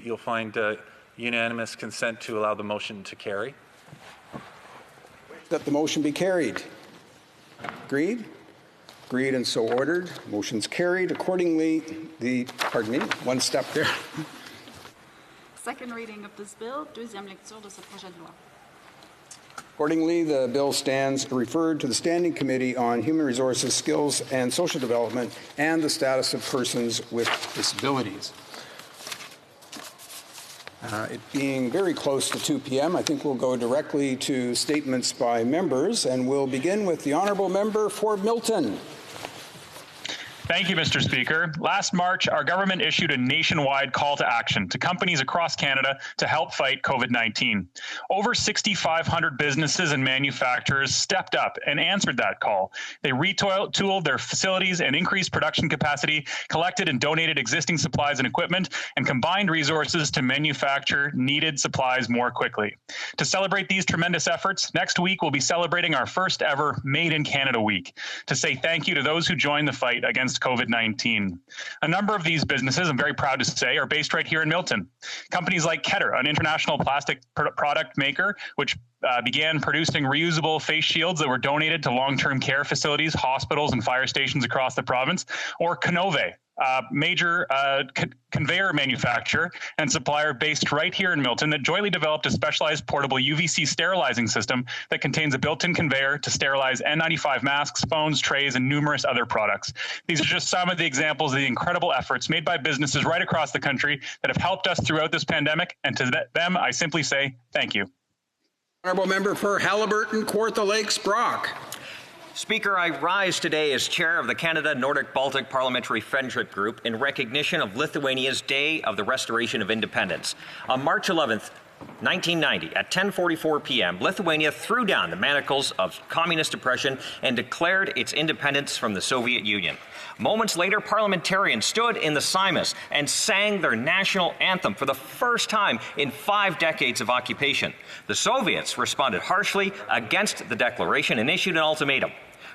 you'll find unanimous consent to allow the motion to carry. That the motion be carried. Agreed? Agreed and so ordered. Motion's carried. Accordingly, one step there. Second reading of this bill, deuxième lecture de ce projet de loi. Accordingly, the bill stands referred to the Standing Committee on Human Resources, Skills and Social Development and the Status of Persons with Disabilities. It being very close to 2 p.m., I think we'll go directly to statements by members, and we'll begin with the Honourable Member for Milton. Thank you, Mr. Speaker. Last March, our government issued a nationwide call to action to companies across Canada to help fight COVID-19. Over 6,500 businesses and manufacturers stepped up and answered that call. They retooled their facilities and increased production capacity, collected and donated existing supplies and equipment, and combined resources to manufacture needed supplies more quickly. To celebrate these tremendous efforts, next week we'll be celebrating our first ever Made in Canada Week to say thank you to those who joined the fight against COVID-19. A number of these businesses, I'm very proud to say, are based right here in Milton. Companies like Ketter, an international plastic product maker, which began producing reusable face shields that were donated to long-term care facilities, hospitals, and fire stations across the province, or Canove, a major conveyor manufacturer and supplier based right here in Milton that jointly developed a specialized portable UVC sterilizing system that contains a built-in conveyor to sterilize N95 masks, phones, trays, and numerous other products. These are just some of the examples of the incredible efforts made by businesses right across the country that have helped us throughout this pandemic, and to them, I simply say thank you. Honourable Member for Haliburton, Kawartha Lakes, Brock. Speaker, I rise today as chair of the Canada Nordic Baltic Parliamentary Friendship Group in recognition of Lithuania's Day of the Restoration of Independence. On March 11th, 1990, at 10:44 p.m., Lithuania threw down the manacles of communist oppression and declared its independence from the Soviet Union. Moments later, parliamentarians stood in the Seimas and sang their national anthem for the first time in 5 decades of occupation. The Soviets responded harshly against the declaration and issued an ultimatum: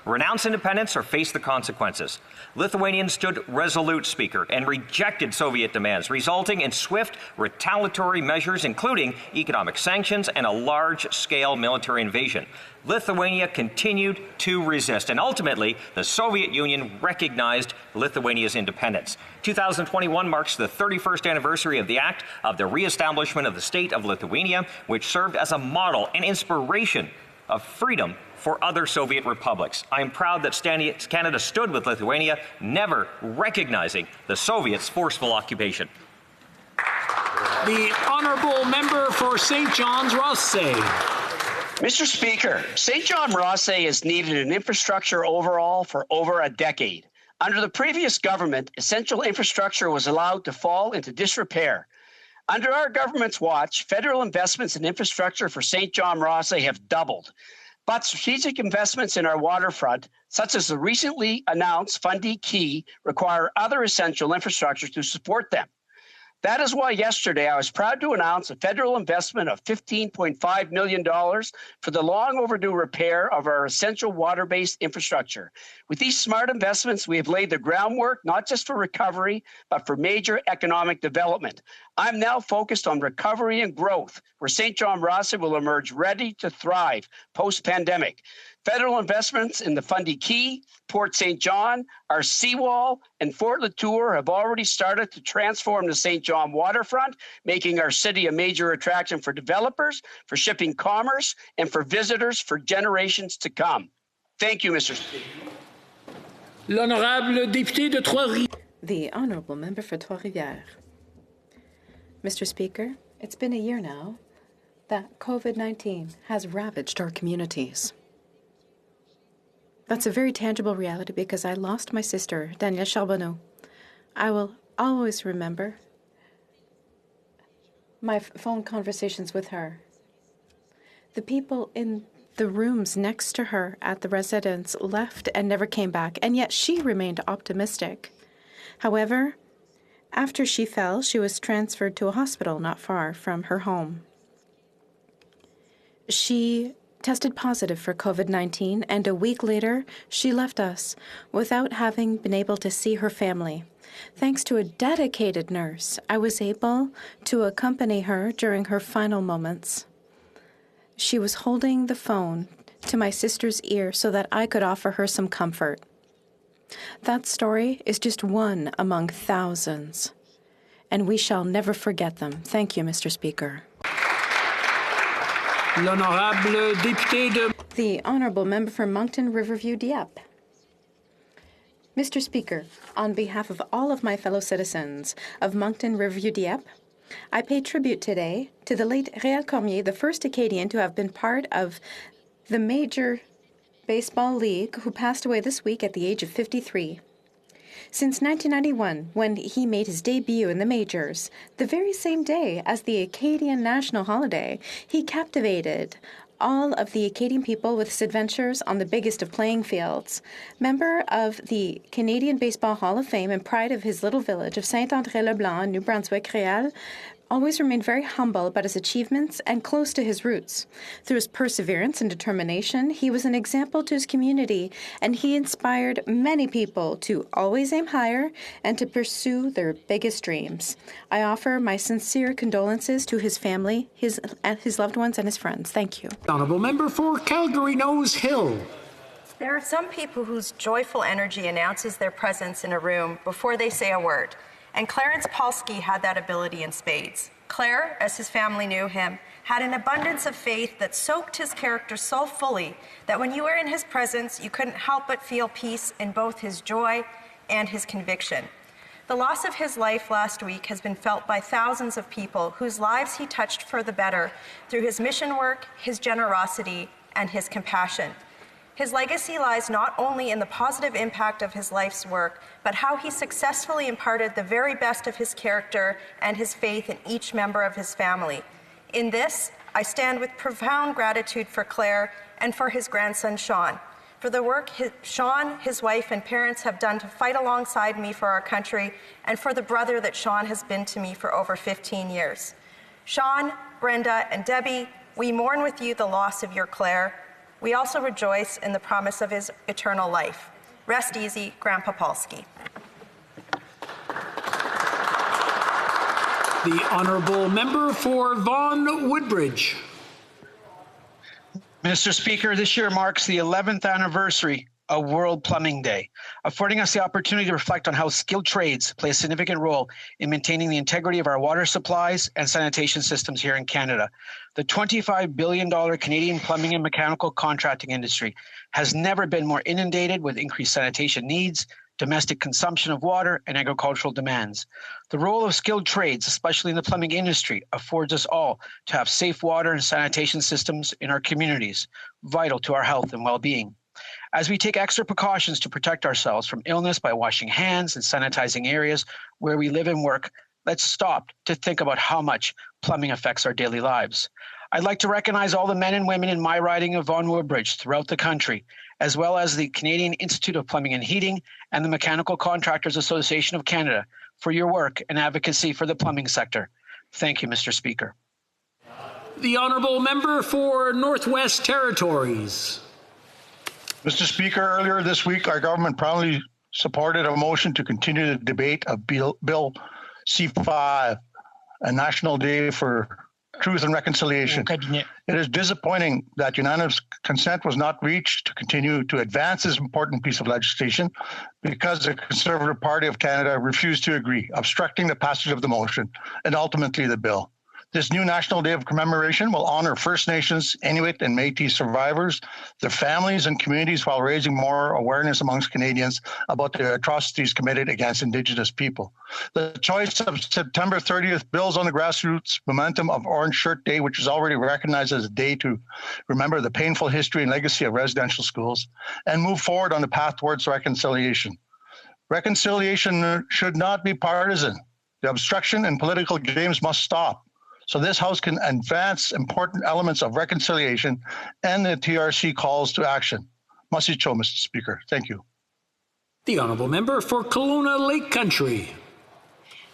renounce independence or face the consequences. Lithuanians stood resolute, Speaker, and rejected Soviet demands, resulting in swift retaliatory measures, including economic sanctions and a large-scale military invasion. Lithuania continued to resist, and ultimately, the Soviet Union recognized Lithuania's independence. 2021 marks the 31st anniversary of the act of the reestablishment of the state of Lithuania, which served as a model and inspiration of freedom for other Soviet republics. I am proud that Canada stood with Lithuania, never recognizing the Soviets' forceful occupation. The Honourable Member for St. John's Rothesay. Mr. Speaker, St. John Rothesay has needed an infrastructure overhaul for over a decade. Under the previous government, essential infrastructure was allowed to fall into disrepair. Under our government's watch, federal investments in infrastructure for St. John Rothesay have doubled. But strategic investments in our waterfront, such as the recently announced Fundy Quay, require other essential infrastructure to support them. That is why yesterday I was proud to announce a federal investment of $15.5 million for the long overdue repair of our essential water-based infrastructure. With these smart investments, we have laid the groundwork not just for recovery, but for major economic development. I'm now focused on recovery and growth, where St. John Rothesay will emerge ready to thrive post-pandemic. Federal investments in the Fundy Quay, Port St. John, our seawall, and Fort Latour have already started to transform the St. John waterfront, making our city a major attraction for developers, for shipping commerce, and for visitors for generations to come. Thank you, Mr. Speaker. L'Honorable Député de Trois-Rivières. The Honourable Member for Trois-Rivières. Mr. Speaker, it's been a year now that COVID-19 has ravaged our communities. That's a very tangible reality because I lost my sister, Danielle Charbonneau. I will always remember my phone conversations with her. The people in the rooms next to her at the residence left and never came back, and yet she remained optimistic. However, after she fell, she was transferred to a hospital not far from her home. She tested positive for COVID-19, and a week later, she left us without having been able to see her family. Thanks to a dedicated nurse, I was able to accompany her during her final moments. She was holding the phone to my sister's ear so that I could offer her some comfort. That story is just one among thousands, and we shall never forget them. Thank you, Mr. Speaker. L'honorable député de... The Honourable Member for Moncton Riverview Dieppe. Mr. Speaker, on behalf of all of my fellow citizens of Moncton Riverview Dieppe, I pay tribute today to the late Réal Cormier, the first Acadian to have been part of the Major Baseball League, who passed away this week at the age of 53. Since 1991, when he made his debut in the majors, the very same day as the Acadian national holiday, he captivated all of the Acadian people with his adventures on the biggest of playing fields. Member of the Canadian Baseball Hall of Fame and pride of his little village of Saint-André-le-Blanc, New Brunswick, Réal always remained very humble about his achievements and close to his roots. Through his perseverance and determination, he was an example to his community, and he inspired many people to always aim higher and to pursue their biggest dreams. I offer my sincere condolences to his family, his loved ones, and his friends. Thank you. Honourable Member for Calgary Nose Hill. There are some people whose joyful energy announces their presence in a room before they say a word. And Clarence Polsky had that ability in spades. Claire, as his family knew him, had an abundance of faith that soaked his character so fully that when you were in his presence, you couldn't help but feel peace in both his joy and his conviction. The loss of his life last week has been felt by thousands of people whose lives he touched for the better through his mission work, his generosity, and his compassion. His legacy lies not only in the positive impact of his life's work, but how he successfully imparted the very best of his character and his faith in each member of his family. In this, I stand with profound gratitude for Claire and for his grandson, Sean, for the work Sean, his wife, and parents have done to fight alongside me for our country, and for the brother that Sean has been to me for over 15 years. Sean, Brenda, and Debbie, we mourn with you the loss of your Claire. We also rejoice in the promise of his eternal life. Rest easy, Grandpa Polsky. The Honourable Member for Vaughan Woodbridge. Mr. Speaker, this year marks the 11th anniversary of World Plumbing Day, affording us the opportunity to reflect on how skilled trades play a significant role in maintaining the integrity of our water supplies and sanitation systems here in Canada. The $25 billion Canadian plumbing and mechanical contracting industry has never been more inundated with increased sanitation needs, domestic consumption of water, and agricultural demands. The role of skilled trades, especially in the plumbing industry, affords us all to have safe water and sanitation systems in our communities, vital to our health and well-being. As we take extra precautions to protect ourselves from illness by washing hands and sanitizing areas where we live and work, let's stop to think about how much plumbing affects our daily lives. I'd like to recognize all the men and women in my riding of Vaughan Woodbridge throughout the country, as well as the Canadian Institute of Plumbing and Heating and the Mechanical Contractors Association of Canada for your work and advocacy for the plumbing sector. Thank you, Mr. Speaker. The Honourable Member for Northwest Territories. Mr. Speaker, earlier this week, our government proudly supported a motion to continue the debate of Bill C-5, a National Day for Truth and Reconciliation. It is disappointing that unanimous consent was not reached to continue to advance this important piece of legislation because the Conservative Party of Canada refused to agree, obstructing the passage of the motion and ultimately the bill. This new National Day of Commemoration will honor First Nations, Inuit, and Métis survivors, their families, and communities while raising more awareness amongst Canadians about the atrocities committed against Indigenous people. The choice of September 30th builds on the grassroots momentum of Orange Shirt Day, which is already recognized as a day to remember the painful history and legacy of residential schools, and move forward on the path towards reconciliation. Reconciliation should not be partisan. The obstruction and political games must stop, so this House can advance important elements of reconciliation and the TRC calls to action. Masi Cho, Mr. Speaker. Thank you. The Honourable Member for Kelowna Lake Country.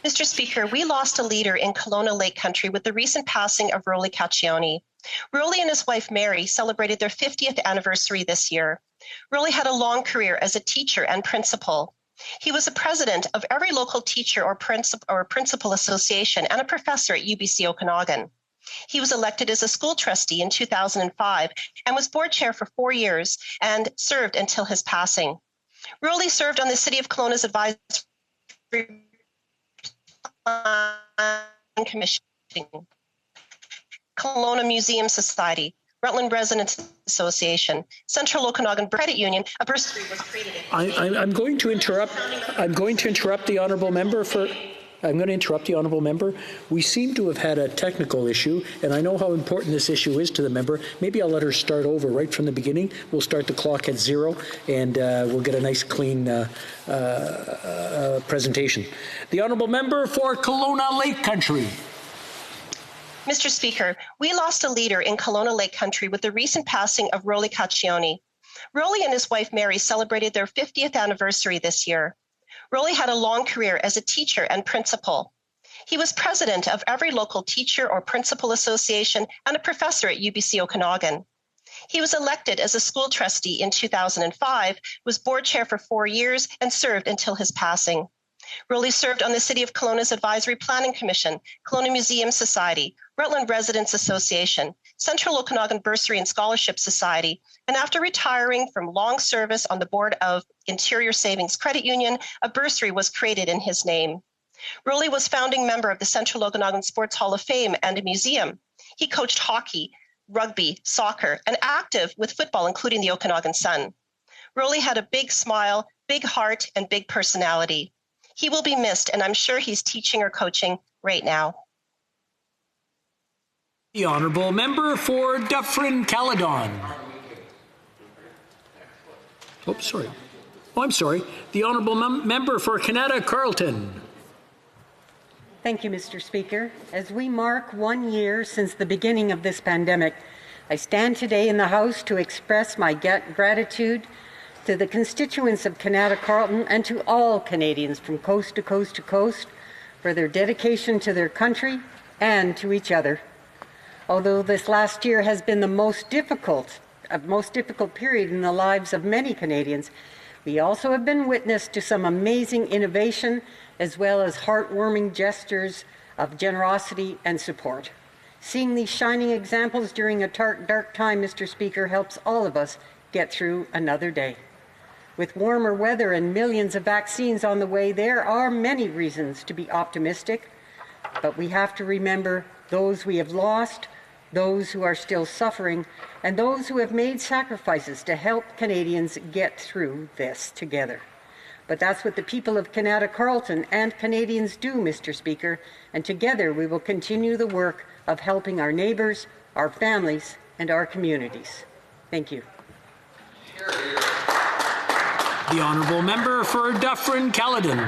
Mr. Speaker, we lost a leader in Kelowna Lake Country with the recent passing of Rolly Caccioni. Rolly and his wife Mary celebrated their 50th anniversary this year. Rolly had a long career as a teacher and principal. He was a president of every local teacher or principal association and a professor at UBC Okanagan. He was elected as a school trustee in 2005 and was board chair for 4 years and served until his passing. Rowley served on the City of Kelowna's Advisory Commission, Kelowna Museum Society, Rutland Residents Association, Central Okanagan Credit Union. A bursary was created. I'm going to interrupt. I'm going to interrupt the honourable member for. I'm going to interrupt the honourable member. We seem to have had a technical issue, and I know how important this issue is to the member. Maybe I'll let her start over right from the beginning. We'll start the clock at 0, and we'll get a nice, clean presentation. The honourable member for Kelowna Lake Country. Mr. Speaker, we lost a leader in Kelowna Lake Country with the recent passing of Rowley Caccione. Rowley and his wife Mary celebrated their 50th anniversary this year. Rowley had a long career as a teacher and principal. He was president of every local teacher or principal association and a professor at UBC Okanagan. He was elected as a school trustee in 2005, was board chair for 4 years, and served until his passing. Rowley served on the City of Kelowna's Advisory Planning Commission, Kelowna Museum Society, Rutland Residents Association, Central Okanagan Bursary and Scholarship Society, and after retiring from long service on the board of Interior Savings Credit Union, a bursary was created in his name. Rowley was founding member of the Central Okanagan Sports Hall of Fame and a museum. He coached hockey, rugby, soccer, and active with football, including the Okanagan Sun. Rowley had a big smile, big heart, and big personality. He will be missed, and I'm sure he's teaching or coaching right now. The honourable member for Dufferin-Caledon. Oh, sorry. Oh, I'm sorry. The honourable member for Canada Carleton. Thank you, Mr. Speaker. As we mark 1 year since the beginning of this pandemic, I stand today in the House to express my gratitude to the constituents of Canada Carleton and to all Canadians from coast to coast to coast for their dedication to their country and to each other. Although this last year has been the most difficult period in the lives of many Canadians, we also have been witness to some amazing innovation as well as heartwarming gestures of generosity and support. Seeing these shining examples during a dark time, Mr. Speaker, helps all of us get through another day. With warmer weather and millions of vaccines on the way, there are many reasons to be optimistic, but we have to remember those we have lost, those who are still suffering, and those who have made sacrifices to help Canadians get through this together. But that's what the people of Canada Carleton and Canadians do, Mr. Speaker, and together we will continue the work of helping our neighbours, our families, and our communities. Thank you. The honourable member for Dufferin-Caledon.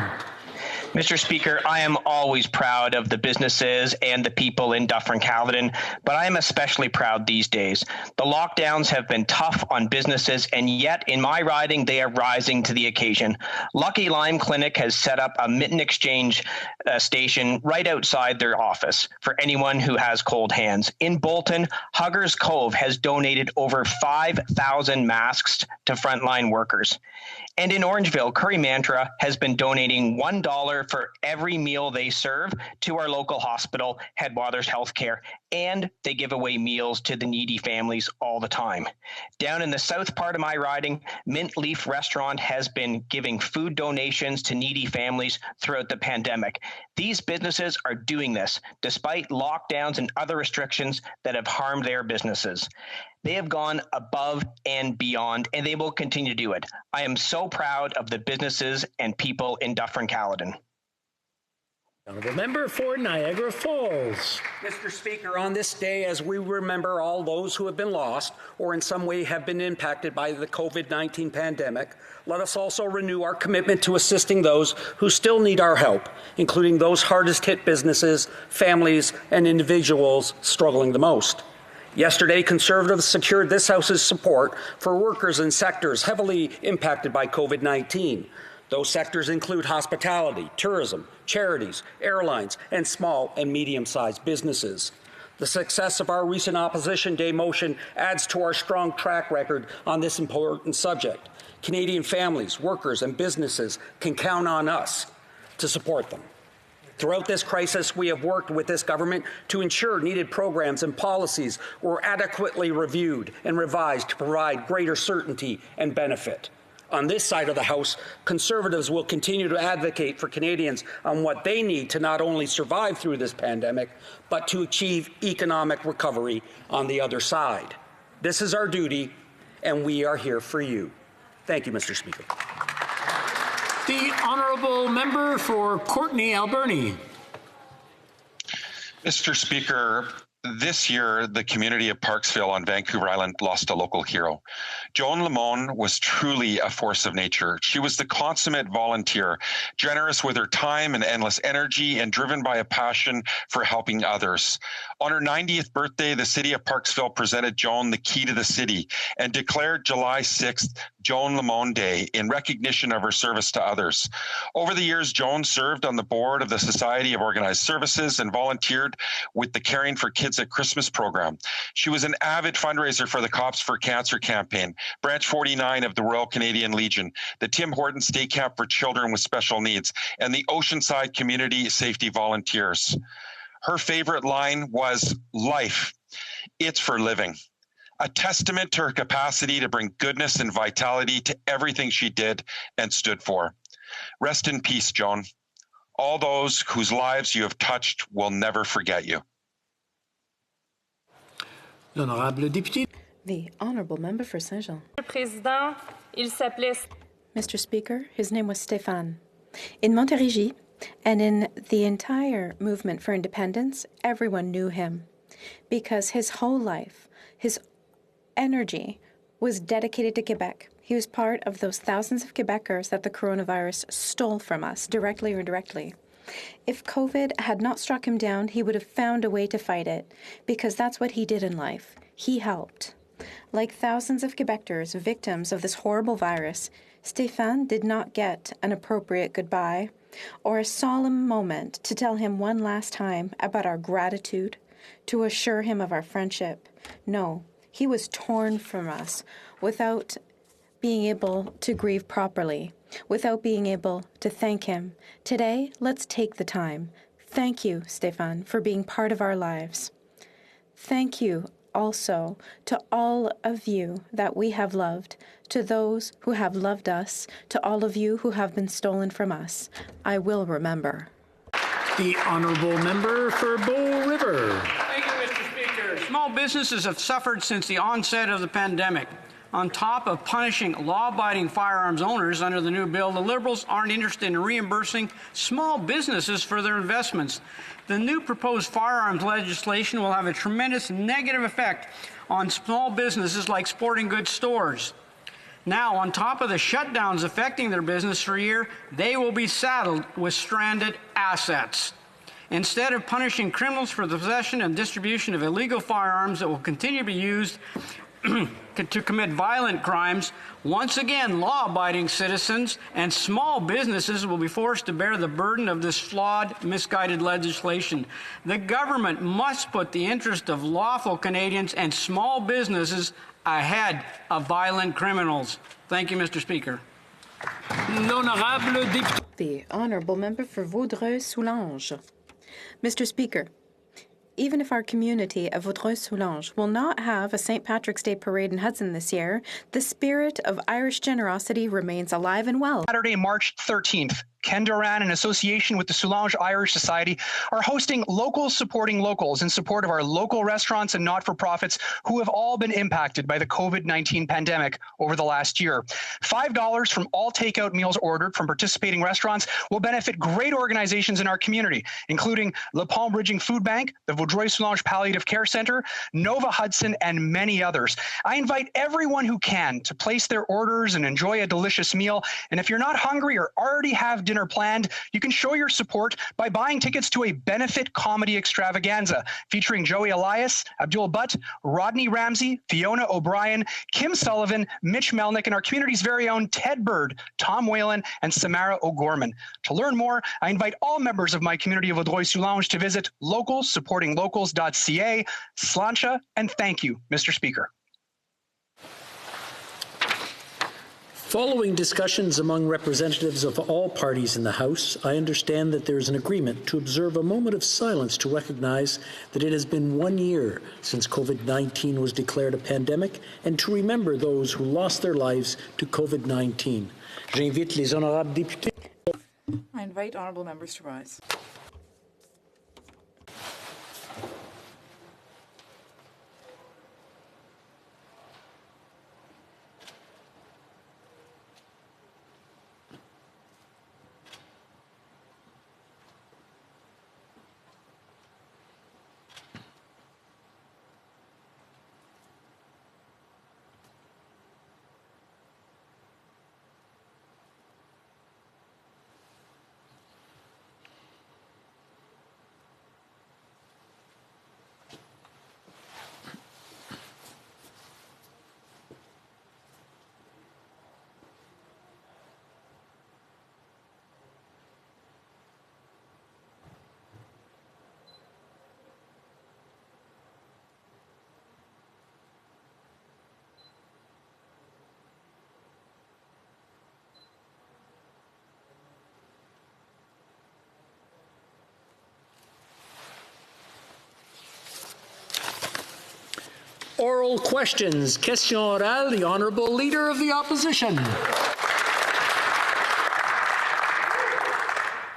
Mr. Speaker, I am always proud of the businesses and the people in Dufferin-Caledon, but I am especially proud these days. The lockdowns have been tough on businesses, and yet in my riding, they are rising to the occasion. Lucky Lyme Clinic has set up a mitten exchange station right outside their office for anyone who has cold hands. In Bolton, Huggers Cove has donated over 5,000 masks to frontline workers. And in Orangeville, Curry Mantra has been donating $1 for every meal they serve to our local hospital, Headwaters Healthcare, and they give away meals to the needy families all the time. Down in the south part of my riding, Mint Leaf Restaurant has been giving food donations to needy families throughout the pandemic. These businesses are doing this despite lockdowns and other restrictions that have harmed their businesses. They have gone above and beyond, and they will continue to do it. I am so proud of the businesses and people in Dufferin-Caledon. Honourable member for Niagara Falls. Mr. Speaker, on this day, as we remember all those who have been lost or in some way have been impacted by the COVID-19 pandemic, let us also renew our commitment to assisting those who still need our help, including those hardest hit businesses, families, and individuals struggling the most. Yesterday, Conservatives secured this House's support for workers in sectors heavily impacted by COVID-19. Those sectors include hospitality, tourism, charities, airlines, and small and medium-sized businesses. The success of our recent Opposition Day motion adds to our strong track record on this important subject. Canadian families, workers, and businesses can count on us to support them. Throughout this crisis, we have worked with this government to ensure needed programs and policies were adequately reviewed and revised to provide greater certainty and benefit. On this side of the House, Conservatives will continue to advocate for Canadians on what they need to not only survive through this pandemic, but to achieve economic recovery on the other side. This is our duty, and we are here for you. Thank you, Mr. Speaker. The honourable member for Courtenay Alberni. Mr. Speaker, this year, the community of Parksville on Vancouver Island lost a local hero. Joan Lamone was truly a force of nature. She was the consummate volunteer, generous with her time and endless energy, and driven by a passion for helping others. On her 90th birthday, the city of Parksville presented Joan the key to the city and declared July 6th Joan Lamone Day in recognition of her service to others. Over the years, Joan served on the board of the Society of Organized Services and volunteered with the Caring for Kids at Christmas program. She was an avid fundraiser for the Cops for Cancer campaign, Branch 49 of the Royal Canadian Legion, the Tim Hortons Day Camp for Children with Special Needs, and the Oceanside Community Safety Volunteers. Her favorite line was, "Life, it's for living." A testament to her capacity to bring goodness and vitality to everything she did and stood for. Rest in peace, Joan. All those whose lives you have touched will never forget you. The honourable member for Saint-Jean. Mr. Speaker, his name was Stéphane. In Montérégie and in the entire movement for independence, everyone knew him because his whole life, his energy was dedicated to Quebec. He was part of those thousands of Quebecers that the coronavirus stole from us, directly or indirectly. If COVID had not struck him down, he would have found a way to fight it, because that's what he did in life. He helped. Like thousands of Quebecers victims of this horrible virus, Stéphane did not get an appropriate goodbye or a solemn moment to tell him one last time about our gratitude, to assure him of our friendship. No, he was torn from us without being able to grieve properly, without being able to thank him. Today, let's take the time. Thank you, Stéphane, for being part of our lives. Thank you also to all of you that we have loved, to those who have loved us, to all of you who have been stolen from us. I will remember. The honourable member for Bow River. Thank you, Mr. Speaker. Small businesses have suffered since the onset of the pandemic. On top of punishing law-abiding firearms owners under the new bill, the Liberals aren't interested in reimbursing small businesses for their investments. The new proposed firearms legislation will have a tremendous negative effect on small businesses like sporting goods stores. Now, on top of the shutdowns affecting their business for a year, they will be saddled with stranded assets. Instead of punishing criminals for the possession and distribution of illegal firearms that will continue to be used to commit violent crimes, once again, law-abiding citizens and small businesses will be forced to bear the burden of this flawed, misguided legislation. The government must put the interest of lawful Canadians and small businesses ahead of violent criminals. Thank you, Mr. Speaker. The honourable member for Vaudreuil-Soulanges. Mr. Speaker, even if our community of Vaudreuil-Soulanges will not have a St. Patrick's Day parade in Hudson this year, the spirit of Irish generosity remains alive and well. Saturday, March 13th, Ken Duran, in association with the Soulanges Irish Society, are hosting Locals Supporting Locals in support of our local restaurants and not-for-profits who have all been impacted by the COVID-19 pandemic over the last year. $5 from all takeout meals ordered from participating restaurants will benefit great organizations in our community, including Le Pont Bridging Food Bank, the Vaudreuil-Soulanges Palliative Care Centre, Nova Hudson, and many others. I invite everyone who can to place their orders and enjoy a delicious meal. And if you're not hungry or already have dinner planned, you can show your support by buying tickets to a benefit comedy extravaganza featuring Joey Elias, Abdul Butt, Rodney Ramsey, Fiona O'Brien, Kim Sullivan, Mitch Melnick, and our community's very own Ted Bird, Tom Whalen, and Samara O'Gorman. To learn more, I invite all members of my community of Vaudreuil-Soulanges to visit localsupportinglocals.ca. Sláinte, and thank you, Mr. Speaker. Following discussions among representatives of all parties in the House, I understand that there is an agreement to observe a moment of silence to recognize that it has been 1 year since COVID-19 was declared a pandemic and to remember those who lost their lives to COVID-19. J'invite les honorables députés. I invite honourable members to rise. Oral questions. Question orale, the Honourable Leader of the Opposition.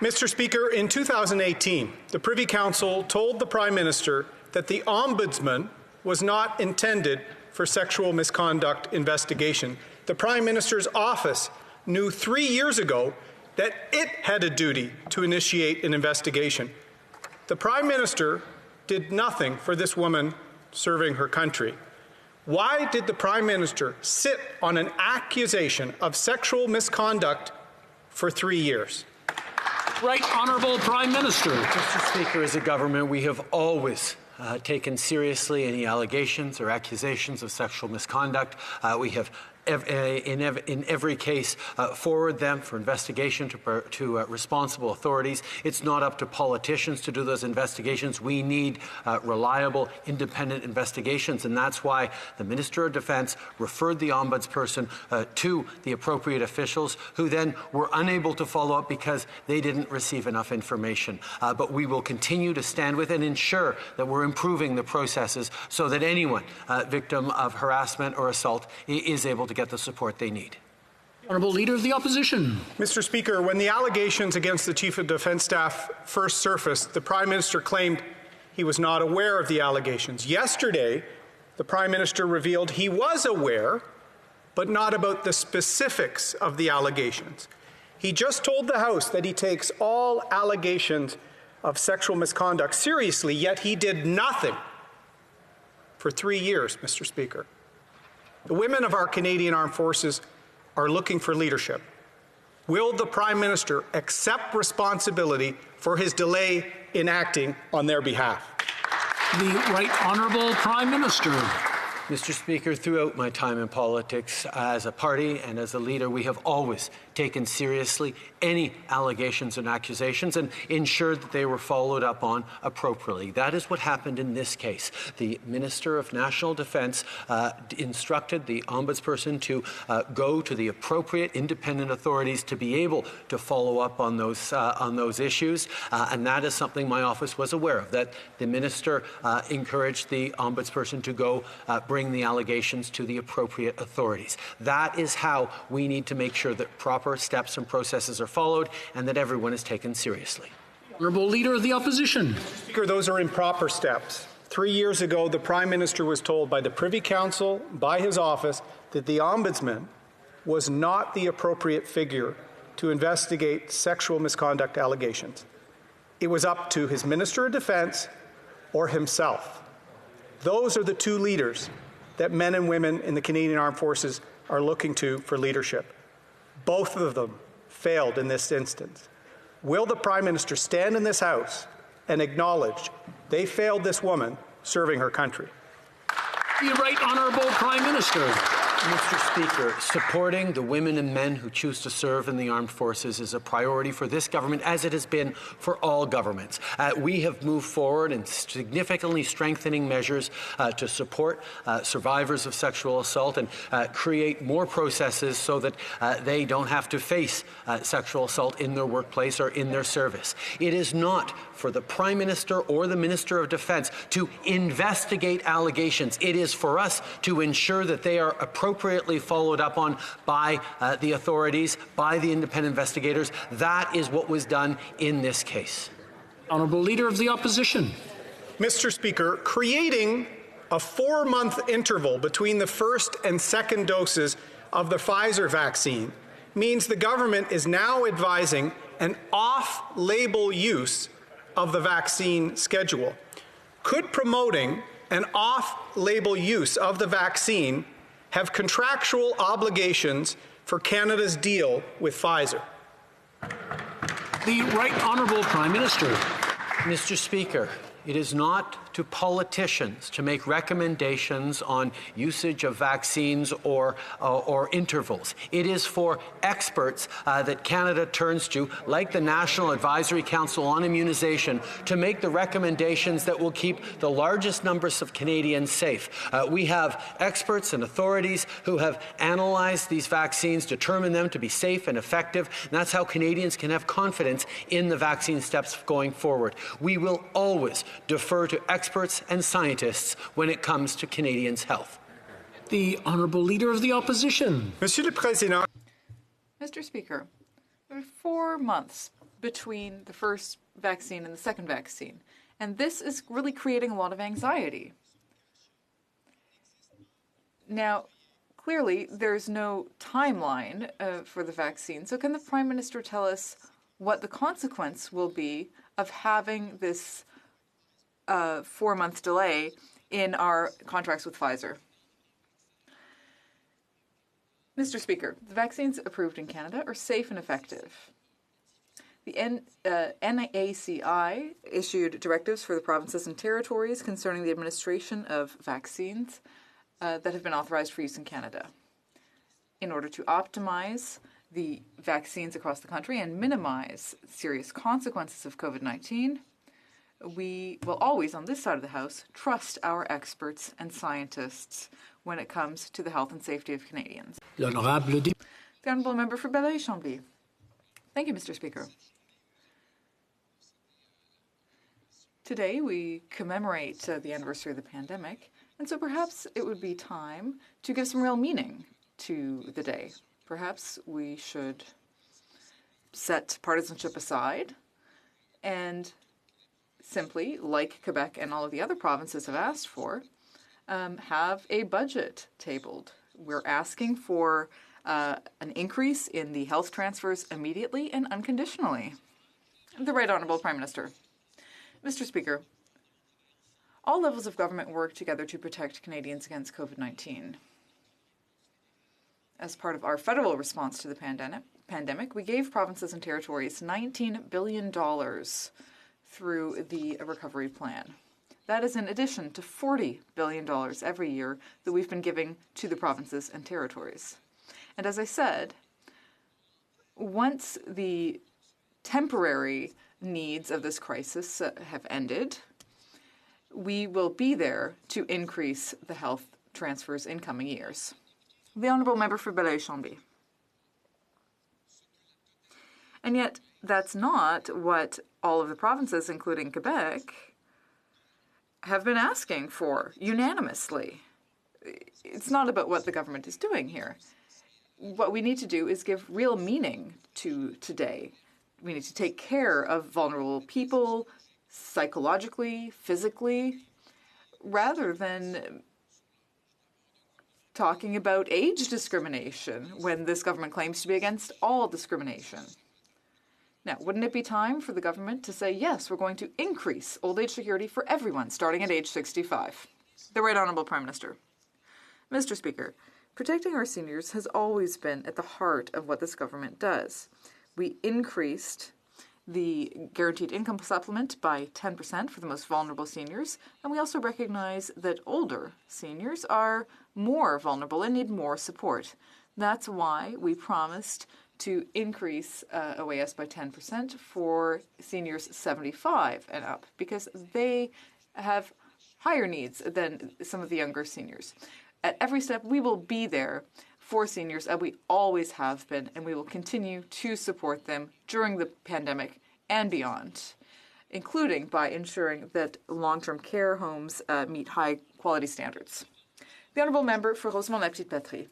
Mr. Speaker, in 2018, the Privy Council told the Prime Minister that the Ombudsman was not intended for sexual misconduct investigation. The Prime Minister's office knew 3 years ago that it had a duty to initiate an investigation. The Prime Minister did nothing for this woman serving her country. Why did the Prime Minister sit on an accusation of sexual misconduct for 3 years? Right Honourable Prime Minister. Mr. Speaker, as a government, we have always taken seriously any allegations or accusations of sexual misconduct. We have in every case forward them for investigation to responsible authorities. It's not up to politicians to do those investigations. We need reliable, independent investigations, and that's why the Minister of Defence referred the Ombudsperson to the appropriate officials, who then were unable to follow up because they didn't receive enough information. But we will continue to stand with and ensure that we're improving the processes so that anyone victim of harassment or assault is able to get the support they need. Honourable Leader of the Opposition. Mr. Speaker, when the allegations against the Chief of Defence Staff first surfaced, the Prime Minister claimed he was not aware of the allegations. Yesterday, the Prime Minister revealed he was aware, but not about the specifics of the allegations. He just told the House that he takes all allegations of sexual misconduct seriously, yet he did nothing for 3 years, Mr. Speaker. The women of our Canadian Armed Forces are looking for leadership. Will the Prime Minister accept responsibility for his delay in acting on their behalf? The Right Honourable Prime Minister. Mr. Speaker, throughout my time in politics as a party and as a leader, we have always taken seriously any allegations and accusations and ensured that they were followed up on appropriately. That is what happened in this case. The Minister of National Defence instructed the Ombudsperson to go to the appropriate independent authorities to be able to follow up on those issues, and that is something my office was aware of, that the Minister encouraged the Ombudsperson to go bring the allegations to the appropriate authorities. That is how we need to make sure that proper steps and processes are followed and that everyone is taken seriously. Honourable Leader of the Opposition. Speaker, those are improper steps. 3 years ago, the Prime Minister was told by the Privy Council, by his office, that the Ombudsman was not the appropriate figure to investigate sexual misconduct allegations. It was up to his Minister of Defence or himself. Those are the two leaders that men and women in the Canadian Armed Forces are looking to for leadership. Both of them failed in this instance. Will the Prime Minister stand in this House and acknowledge they failed this woman serving her country? The Right Honourable Prime Minister. Mr. Speaker, supporting the women and men who choose to serve in the armed forces is a priority for this government, as it has been for all governments. We have moved forward in significantly strengthening measures to support survivors of sexual assault and create more processes so that they don't have to face sexual assault in their workplace or in their service. It is not for the Prime Minister or the Minister of Defence to investigate allegations. It is for us to ensure that they are appropriately followed up on by the authorities, by the independent investigators. That is what was done in this case. Honourable Leader of the Opposition. Mr. Speaker, creating a 4-month interval between the first and second doses of the Pfizer vaccine means the government is now advising an off-label use of the vaccine schedule. Could promoting an off-label use of the vaccine have contractual obligations for Canada's deal with Pfizer? The Right Honourable Prime Minister. Mr. Speaker, it is not to politicians to make recommendations on usage of vaccines or intervals. It is for experts that Canada turns to, like the National Advisory Council on Immunization, to make the recommendations that will keep the largest numbers of Canadians safe. We have experts and authorities who have analyzed these vaccines, determined them to be safe and effective, and that's how Canadians can have confidence in the vaccine steps going forward. We will always defer to experts and scientists when it comes to Canadians' health. The Honourable Leader of the Opposition. Monsieur le Président. Mr. Speaker, there are 4 months between the first vaccine and the second vaccine, and this is really creating a lot of anxiety. Now, clearly, there's no timeline for the vaccine, so can the Prime Minister tell us what the consequence will be of having this 4-month delay in our contracts with Pfizer? Mr. Speaker, the vaccines approved in Canada are safe and effective. The NACI issued directives for the provinces and territories concerning the administration of vaccines that have been authorized for use in Canada. In order to optimize the vaccines across the country and minimize serious consequences of COVID-19, we will always, on this side of the House, trust our experts and scientists when it comes to the health and safety of Canadians. The Honourable Member for Belleuil-Chambly. Thank you, Mr. Speaker. Today we commemorate the anniversary of the pandemic, and so perhaps it would be time to give some real meaning to the day. Perhaps we should set partisanship aside and simply, like Quebec and all of the other provinces have asked for, have a budget tabled. We're asking for an increase in the health transfers immediately and unconditionally. The Right Honourable Prime Minister. Mr. Speaker, all levels of government work together to protect Canadians against COVID-19. As part of our federal response to the pandemic, we gave provinces and territories $19 billion through the recovery plan. That is in addition to $40 billion every year that we've been giving to the provinces and territories. And as I said, once the temporary needs of this crisis have ended, we will be there to increase the health transfers in coming years. The Honourable Member for Belleuil-Chambly. And yet, that's not what all of the provinces, including Quebec, have been asking for unanimously. It's not about what the government is doing here. What we need to do is give real meaning to today. We need to take care of vulnerable people psychologically, physically, rather than talking about age discrimination when this government claims to be against all discrimination. Now, wouldn't it be time for the government to say, yes, we're going to increase old age security for everyone starting at age 65? The Right Honourable Prime Minister. Mr. Speaker, protecting our seniors has always been at the heart of what this government does. We increased the guaranteed income supplement by 10% for the most vulnerable seniors, and we also recognize that older seniors are more vulnerable and need more support. That's why we promised to increase OAS by 10% for seniors 75 and up, because they have higher needs than some of the younger seniors. At every step, we will be there for seniors, as we always have been, and we will continue to support them during the pandemic and beyond, including by ensuring that long-term care homes meet high-quality standards. The Honourable Member for Rosemont-la-Petite-Patrie.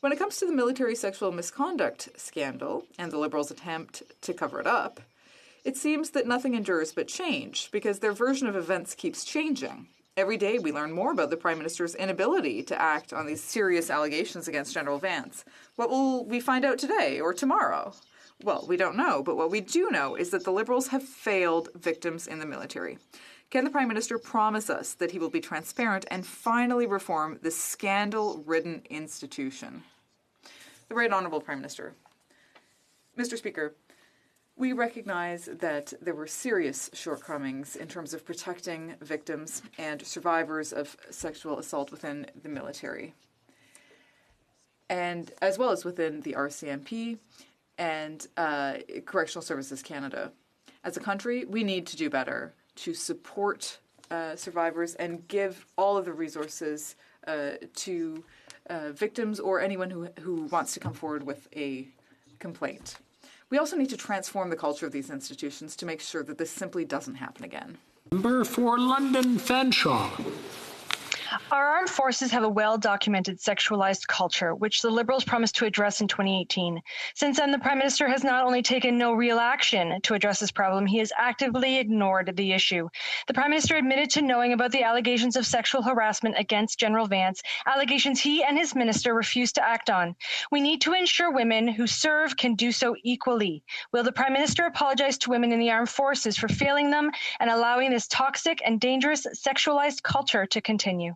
When it comes to the military sexual misconduct scandal and the Liberals' attempt to cover it up, it seems that nothing endures but change, because their version of events keeps changing. Every day we learn more about the Prime Minister's inability to act on these serious allegations against General Vance. What will we find out today or tomorrow? Well, we don't know, but what we do know is that the Liberals have failed victims in the military. Can the Prime Minister promise us that he will be transparent and finally reform this scandal-ridden institution? The Right Honourable Prime Minister. Mr. Speaker, we recognize that there were serious shortcomings in terms of protecting victims and survivors of sexual assault within the military, and as well as within the RCMP and Correctional Services Canada. As a country, we need to do better to support survivors and give all of the resources to victims or anyone who wants to come forward with a complaint. We also need to transform the culture of these institutions to make sure that this simply doesn't happen again. Member for London Fanshawe. Our armed forces have a well-documented sexualized culture, which the Liberals promised to address in 2018. Since then, the Prime Minister has not only taken no real action to address this problem, he has actively ignored the issue. The Prime Minister admitted to knowing about the allegations of sexual harassment against General Vance, allegations he and his minister refused to act on. We need to ensure women who serve can do so equally. Will the Prime Minister apologize to women in the armed forces for failing them and allowing this toxic and dangerous sexualized culture to continue?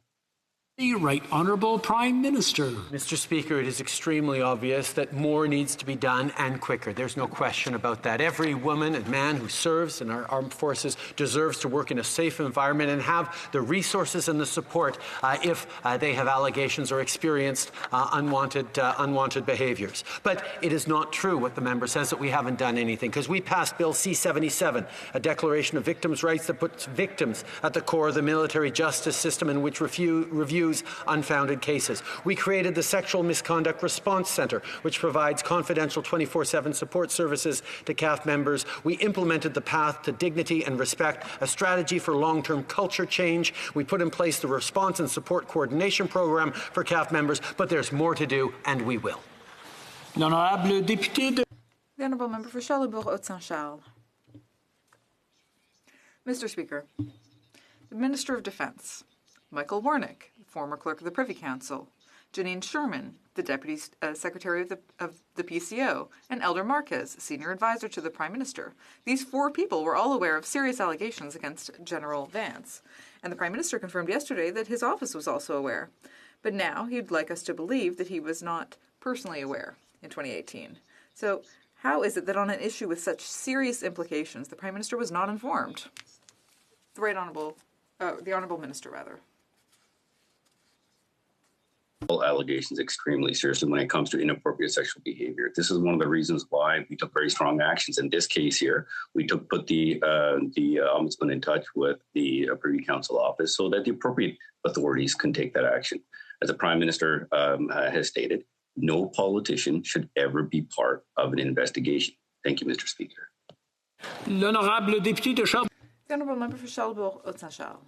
The Right Honourable Prime Minister. Mr. Speaker, it is extremely obvious that more needs to be done and quicker. There's no question about that. Every woman and man who serves in our armed forces deserves to work in a safe environment and have the resources and the support if they have allegations or experienced unwanted behaviours. But it is not true what the member says, that we haven't done anything, because we passed Bill C-77, a declaration of victims' rights that puts victims at the core of the military justice system and which reviews unfounded cases. We created the Sexual Misconduct Response Centre, which provides confidential 24/7 support services to CAF members. We implemented the Path to Dignity and Respect, a strategy for long-term culture change. We put in place the Response and Support Coordination Programme for CAF members, but there's more to do, and we will. The Honourable Member for Charlebourg-Haute-Saint-Charles. Mr. Speaker, the Minister of Defence, Michael Warnick, former clerk of the Privy Council, Janine Sherman, the Deputy Secretary of the PCO, and Elder Marquez, Senior Advisor to the Prime Minister. These four people were all aware of serious allegations against General Vance, and the Prime Minister confirmed yesterday that his office was also aware. But now he'd like us to believe that he was not personally aware in 2018. So how is it that on an issue with such serious implications, the Prime Minister was not informed? The Honourable Minister, rather. Allegations extremely seriously when it comes to inappropriate sexual behavior. This is one of the reasons why we took very strong actions. In this case here, we put the Ombudsman in touch with the Privy Council office so that the appropriate authorities can take that action. As the Prime Minister has stated, no politician should ever be part of an investigation. Thank you, Mr. Speaker. L'honorable député de Charles. The Honourable Member for Charlebourg-Haute-Saint-Charles.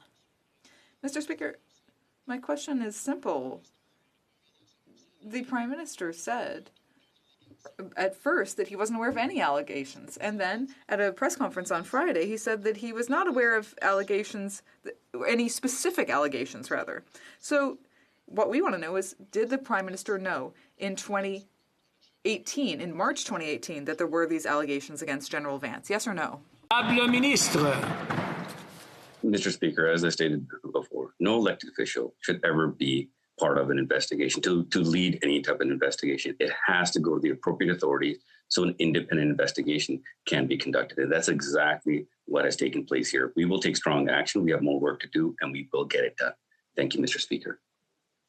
Mr. Speaker, my question is simple. The Prime Minister said at first that he wasn't aware of any allegations, and then at a press conference on Friday he said that he was not aware of allegations, any specific allegations rather. So what we want to know is, did the Prime Minister know in 2018, in March 2018, that there were these allegations against General Vance? Yes or no? Mr. Speaker, as I stated before, no elected official should ever be part of an investigation, to lead any type of investigation. It has to go to the appropriate authorities so an independent investigation can be conducted. And that's exactly what has taken place here. We will take strong action. We have more work to do, and we will get it done. Thank you, Mr. Speaker.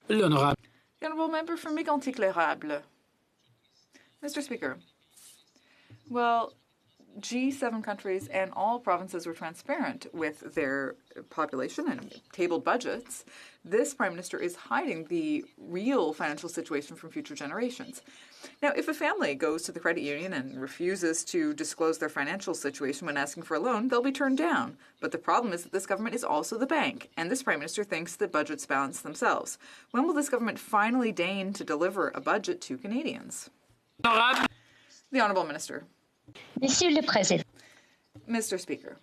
The Honourable Member for Mégantic-L'Érable. Mr. Speaker, well, G7 countries and all provinces were transparent with their population and tabled budgets. This Prime Minister is hiding the real financial situation from future generations. Now, if a family goes to the credit union and refuses to disclose their financial situation when asking for a loan, they'll be turned down. But the problem is that this government is also the bank, and this Prime Minister thinks that budgets balance themselves. When will this government finally deign to deliver a budget to Canadians? The Honourable Minister. Monsieur le Président. Mr. Speaker,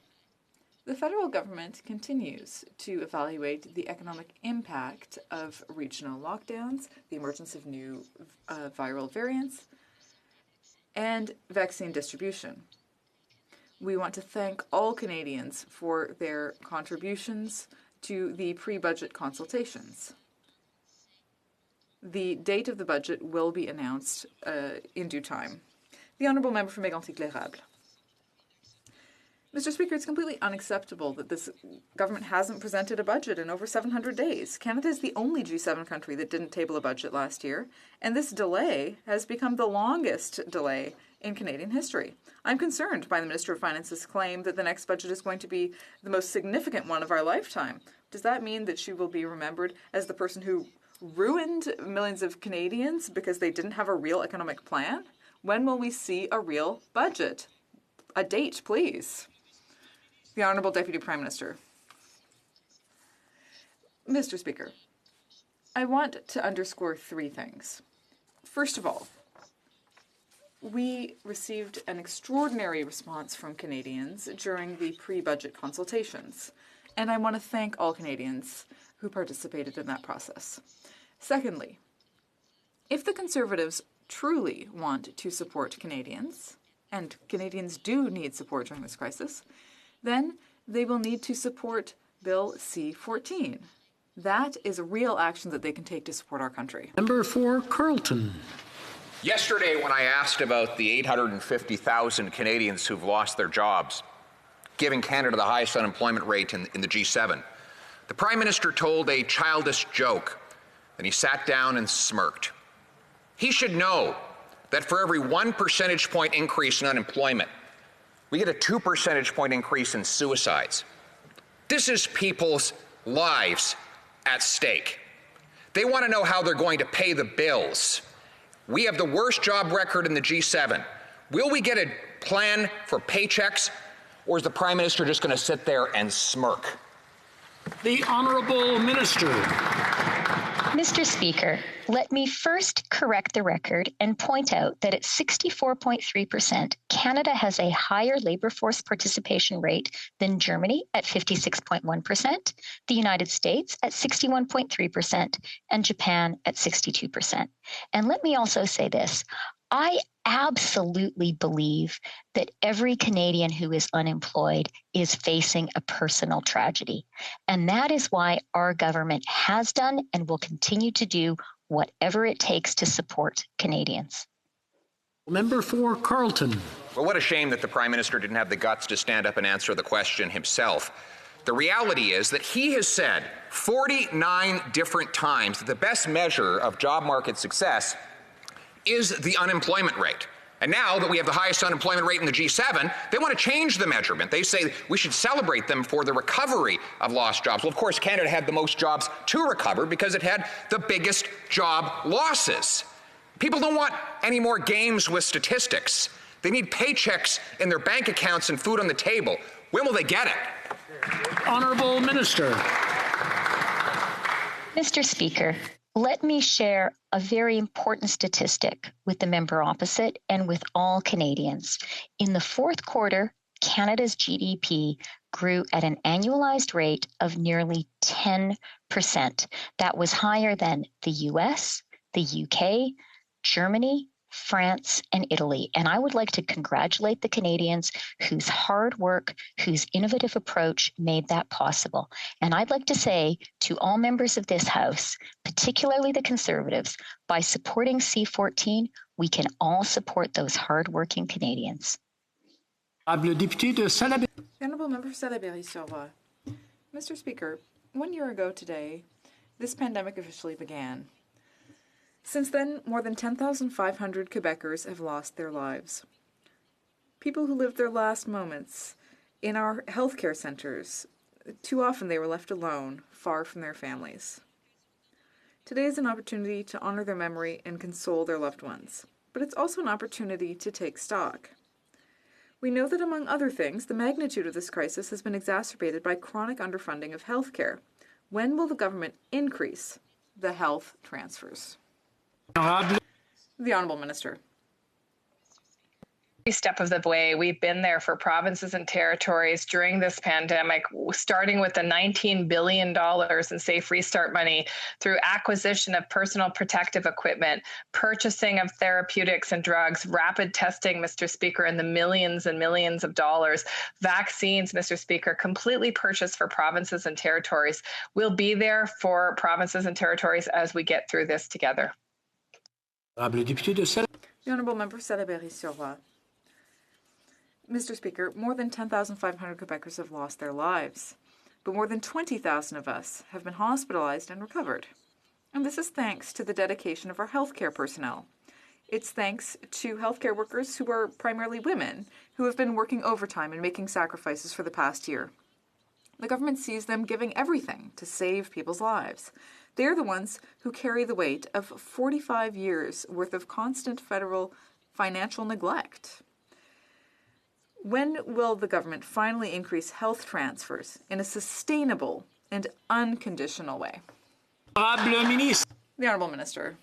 the federal government continues to evaluate the economic impact of regional lockdowns, the emergence of new viral variants, and vaccine distribution. We want to thank all Canadians for their contributions to the pre-budget consultations. The date of the budget will be announced in due time. The Honourable Member for Mégantic-L'Érable. Mr. Speaker, it's completely unacceptable that this government hasn't presented a budget in over 700 days. Canada is the only G7 country that didn't table a budget last year, and this delay has become the longest delay in Canadian history. I'm concerned by the Minister of Finance's claim that the next budget is going to be the most significant one of our lifetime. Does that mean that she will be remembered as the person who ruined millions of Canadians because they didn't have a real economic plan? When will we see a real budget? A date, please. The Honourable Deputy Prime Minister. Mr. Speaker, I want to underscore three things. First of all, we received an extraordinary response from Canadians during the pre-budget consultations, and I want to thank all Canadians who participated in that process. Secondly, if the Conservatives truly want to support Canadians, and Canadians do need support during this crisis, then they will need to support Bill C-14. That is a real action that they can take to support our country. Member for Carleton. Yesterday, when I asked about the 850,000 Canadians who've lost their jobs, giving Canada the highest unemployment rate in the G7, the Prime Minister told a childish joke, and he sat down and smirked. He should know that for every 1 percentage point increase in unemployment, we get a 2 percentage point increase in suicides. This is people's lives at stake. They want to know how they're going to pay the bills. We have the worst job record in the G7. Will we get a plan for paychecks, or is the Prime Minister just going to sit there and smirk? The Honourable Minister. Mr. Speaker, let me first correct the record and point out that at 64.3%, Canada has a higher labour force participation rate than Germany at 56.1%, the United States at 61.3%, and Japan at 62%. And let me also say this. I absolutely believe that every Canadian who is unemployed is facing a personal tragedy. And that is why our government has done and will continue to do whatever it takes to support Canadians. Member for Carleton. Well, what a shame that the Prime Minister didn't have the guts to stand up and answer the question himself. The reality is that he has said 49 different times that the best measure of job market success is the unemployment rate. And now that we have the highest unemployment rate in the G7, they want to change the measurement. They say we should celebrate them for the recovery of lost jobs. Well, of course, Canada had the most jobs to recover because it had the biggest job losses. People don't want any more games with statistics. They need paychecks in their bank accounts and food on the table. When will they get it? Honourable Minister. Mr. Speaker, let me share a very important statistic with the member opposite and with all Canadians. In the fourth quarter, Canada's GDP grew at an annualized rate of nearly 10%. That was higher than the US, the UK, Germany, France, and Italy. And I would like to congratulate the Canadians whose hard work, whose innovative approach made that possible. And I'd like to say to all members of this House, particularly the Conservatives, by supporting C-14, we can all support those hardworking Canadians. The Honourable Member for Salaberry-sur-Roy. Mr. Speaker, 1 year ago today, this pandemic officially began. Since then, more than 10,500 Quebecers have lost their lives. People who lived their last moments in our healthcare centres, too often they were left alone, far from their families. Today is an opportunity to honour their memory and console their loved ones, but it's also an opportunity to take stock. We know that, among other things, the magnitude of this crisis has been exacerbated by chronic underfunding of healthcare. When will the government increase the health transfers? The Honourable Minister. Every step of the way, we've been there for provinces and territories during this pandemic, starting with the $19 billion in Safe Restart money through acquisition of personal protective equipment, purchasing of therapeutics and drugs, rapid testing, Mr. Speaker, in the millions and millions of dollars, vaccines, Mr. Speaker, completely purchased for provinces and territories. We'll be there for provinces and territories as we get through this together. The Honourable Member Salaberry-sur-Roy. Mr. Speaker, more than 10,500 Quebecers have lost their lives, but more than 20,000 of us have been hospitalized and recovered. And this is thanks to the dedication of our healthcare personnel. It's thanks to healthcare workers who are primarily women, who have been working overtime and making sacrifices for the past year. The government sees them giving everything to save people's lives. They're the ones who carry the weight of 45 years' worth of constant federal financial neglect. When will the government finally increase health transfers in a sustainable and unconditional way? The Honourable Minister.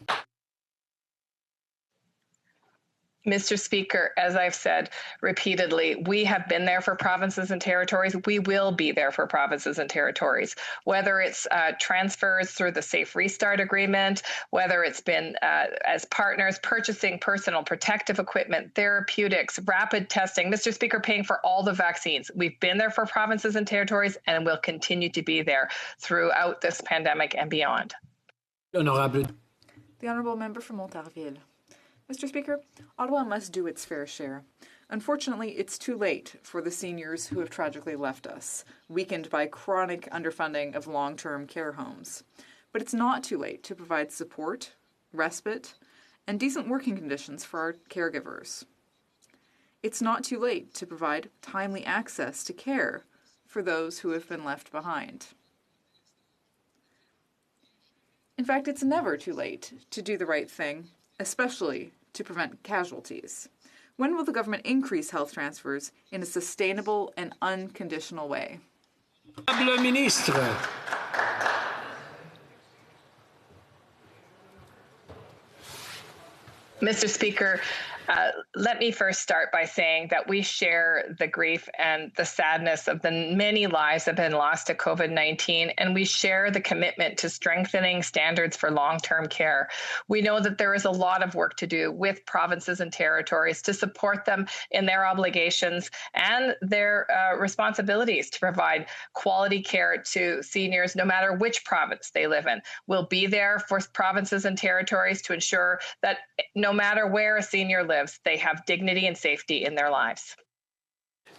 Mr. Speaker, as I've said repeatedly, we have been there for provinces and territories. We will be there for provinces and territories, whether it's transfers through the Safe Restart Agreement, whether it's been as partners purchasing personal protective equipment, therapeutics, rapid testing. Mr. Speaker, paying for all the vaccines. We've been there for provinces and territories and will continue to be there throughout this pandemic and beyond. The Honourable Member for Montarville. Mr. Speaker, Ottawa must do its fair share. Unfortunately, it's too late for the seniors who have tragically left us, weakened by chronic underfunding of long-term care homes. But it's not too late to provide support, respite, and decent working conditions for our caregivers. It's not too late to provide timely access to care for those who have been left behind. In fact, it's never too late to do the right thing, especially to prevent casualties. When will the government increase health transfers in a sustainable and unconditional way? Ministre. Mr. Speaker, let me first start by saying that we share the grief and the sadness of the many lives that have been lost to COVID-19, and we share the commitment to strengthening standards for long-term care. We know that there is a lot of work to do with provinces and territories to support them in their obligations and their responsibilities to provide quality care to seniors, no matter which province they live in. We'll be there for provinces and territories to ensure that no matter where a senior lives, they have dignity and safety in their lives.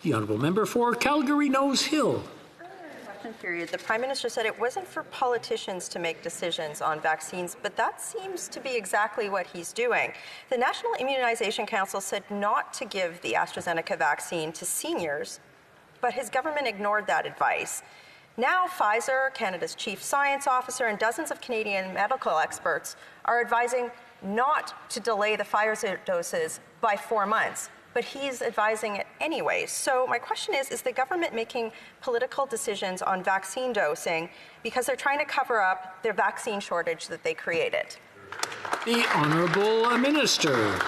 The Honourable Member for Calgary-Nose Hill. Period. The Prime Minister said it wasn't for politicians to make decisions on vaccines, but that seems to be exactly what he's doing. The National Immunization Council said not to give the AstraZeneca vaccine to seniors, but his government ignored that advice. Now Pfizer, Canada's chief science officer, and dozens of Canadian medical experts are advising not to delay the Pfizer doses by 4 months, but he's advising it anyway. So my question is the government making political decisions on vaccine dosing because they're trying to cover up their vaccine shortage that they created? The Honourable Minister.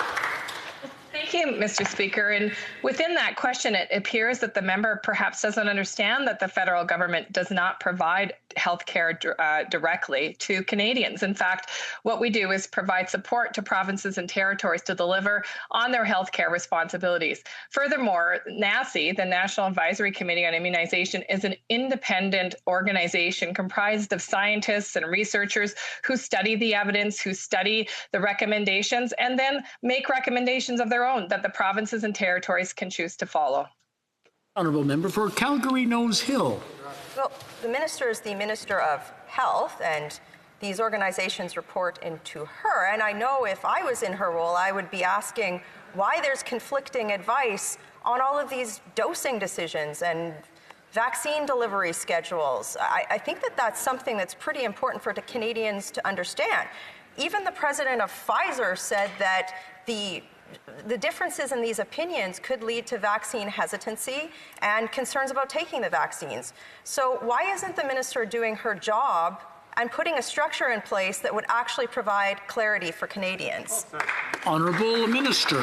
Thank you, Mr. Speaker. And within that question, it appears that the member perhaps doesn't understand that the federal government does not provide health care directly to Canadians. In fact, what we do is provide support to provinces and territories to deliver on their health care responsibilities. Furthermore, NACI, the National Advisory Committee on Immunization, is an independent organization comprised of scientists and researchers who study the evidence, who study the recommendations, and then make recommendations of their own that the provinces and territories can choose to follow. Honourable member for Calgary Nose Hill. Well, the minister is the Minister of Health, and these organizations report into her. And I know if I was in her role, I would be asking why there's conflicting advice on all of these dosing decisions and vaccine delivery schedules. I think that that's something that's pretty important for the Canadians to understand. Even the president of Pfizer said that the differences in these opinions could lead to vaccine hesitancy and concerns about taking the vaccines. So why isn't the minister doing her job and putting a structure in place that would actually provide clarity for Canadians? Honourable Minister.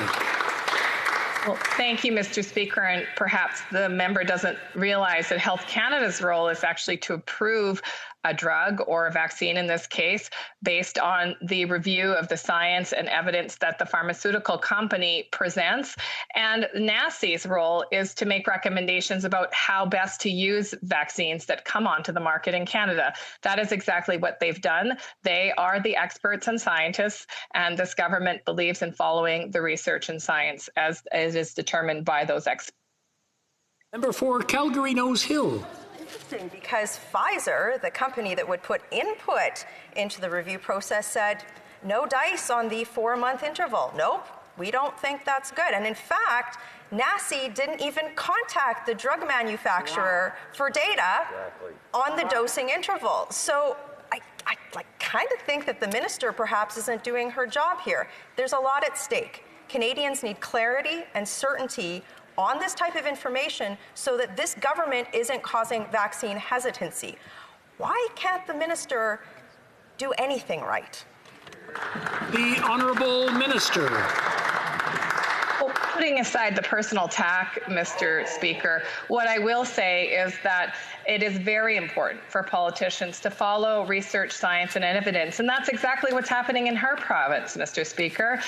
Well, thank you, Mr. Speaker. And perhaps the member doesn't realize that Health Canada's role is actually to approve a drug or a vaccine in this case, based on the review of the science and evidence that the pharmaceutical company presents. And NACI's role is to make recommendations about how best to use vaccines that come onto the market in Canada. That is exactly what they've done. They are the experts and scientists, and this government believes in following the research and science as it is determined by those experts. Member for Calgary Nose Hill. Interesting, because Pfizer, the company that would put input into the review process, said no dice on the 4-month interval. Nope, we don't think that's good. And in fact, NACI didn't even contact the drug manufacturer for data on the dosing interval. So I kind of think that the minister perhaps isn't doing her job here. There's a lot at stake. Canadians need clarity and certainty on this type of information so that this government isn't causing vaccine hesitancy. Why can't the minister do anything right? The Honourable Minister. Well, putting aside the personal attack, Mr. Speaker, what I will say is that it is very important for politicians to follow research, science, and evidence. And that's exactly what's happening in her province, Mr. Speaker,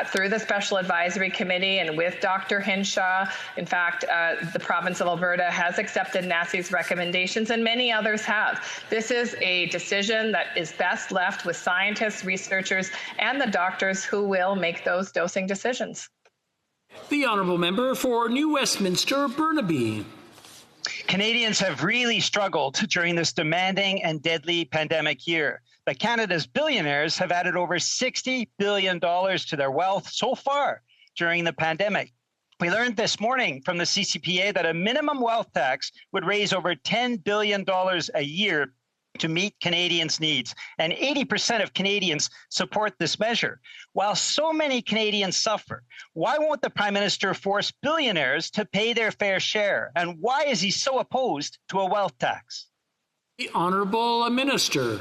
through the Special Advisory Committee and with Dr. Hinshaw. In fact, the province of Alberta has accepted NACI's recommendations, and many others have. This is a decision that is best left with scientists, researchers, and the doctors who will make those dosing decisions. The Honourable Member for New Westminster, Burnaby. Canadians have really struggled during this demanding and deadly pandemic year. But Canada's billionaires have added over $60 billion to their wealth so far during the pandemic. We learned this morning from the CCPA that a minimum wealth tax would raise over $10 billion a year to meet Canadians' needs. And 80% of Canadians support this measure. While so many Canadians suffer, why won't the Prime Minister force billionaires to pay their fair share? And why is he so opposed to a wealth tax? The Honourable Minister.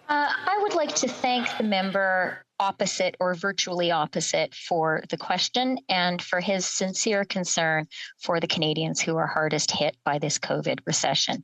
I would like to thank the member opposite or virtually opposite for the question and for his sincere concern for the Canadians who are hardest hit by this COVID recession.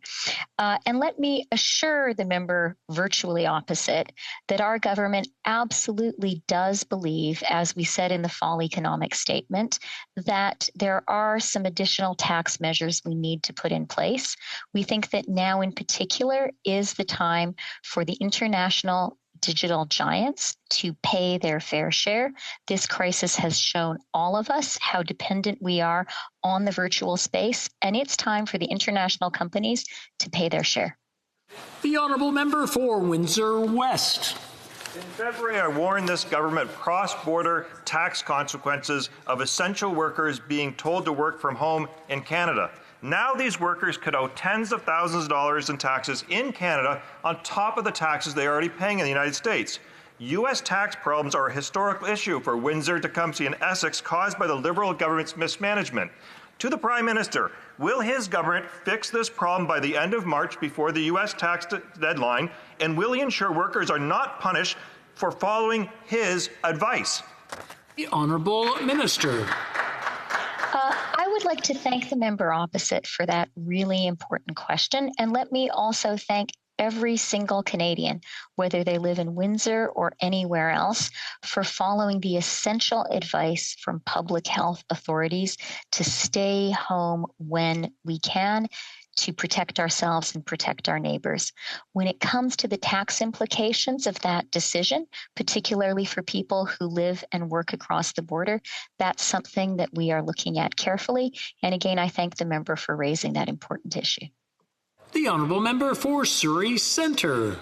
And let me assure the member virtually opposite that our government absolutely does believe, as we said in the fall economic statement, that there are some additional tax measures we need to put in place. We think that now in particular is the time for the international digital giants to pay their fair share. This crisis has shown all of us how dependent we are on the virtual space, and it's time for the international companies to pay their share. The Honourable Member for Windsor West. In February, I warned this government cross-border tax consequences of essential workers being told to work from home in Canada. Now these workers could owe tens of thousands of dollars in taxes in Canada on top of the taxes they are already paying in the United States. U.S. tax problems are a historical issue for Windsor, Tecumseh, and Essex caused by the Liberal government's mismanagement. To the Prime Minister, will his government fix this problem by the end of March before the U.S. tax deadline, and will he ensure workers are not punished for following his advice? The Honourable Minister. I would like to thank the member opposite for that really important question. And let me also thank every single Canadian, whether they live in Windsor or anywhere else, for following the essential advice from public health authorities to stay home when we can, to protect ourselves and protect our neighbors. When it comes to the tax implications of that decision, particularly for people who live and work across the border, that's something that we are looking at carefully. And again, I thank the member for raising that important issue. The Honourable Member for Surrey Centre.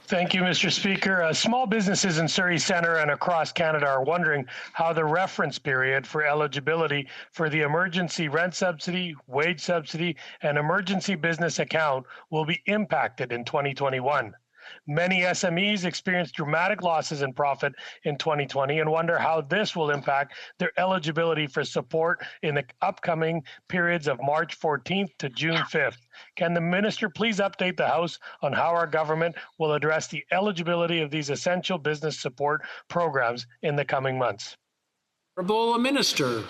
Thank you, Mr. Speaker. Small businesses in Surrey Centre and across Canada are wondering how the reference period for eligibility for the emergency rent subsidy, wage subsidy, and emergency business account will be impacted in 2021. Many SMEs experienced dramatic losses in profit in 2020 and wonder how this will impact their eligibility for support in the upcoming periods of March 14th to June 5th. Can the Minister please update the House on how our government will address the eligibility of these essential business support programs in the coming months? Honourable Minister.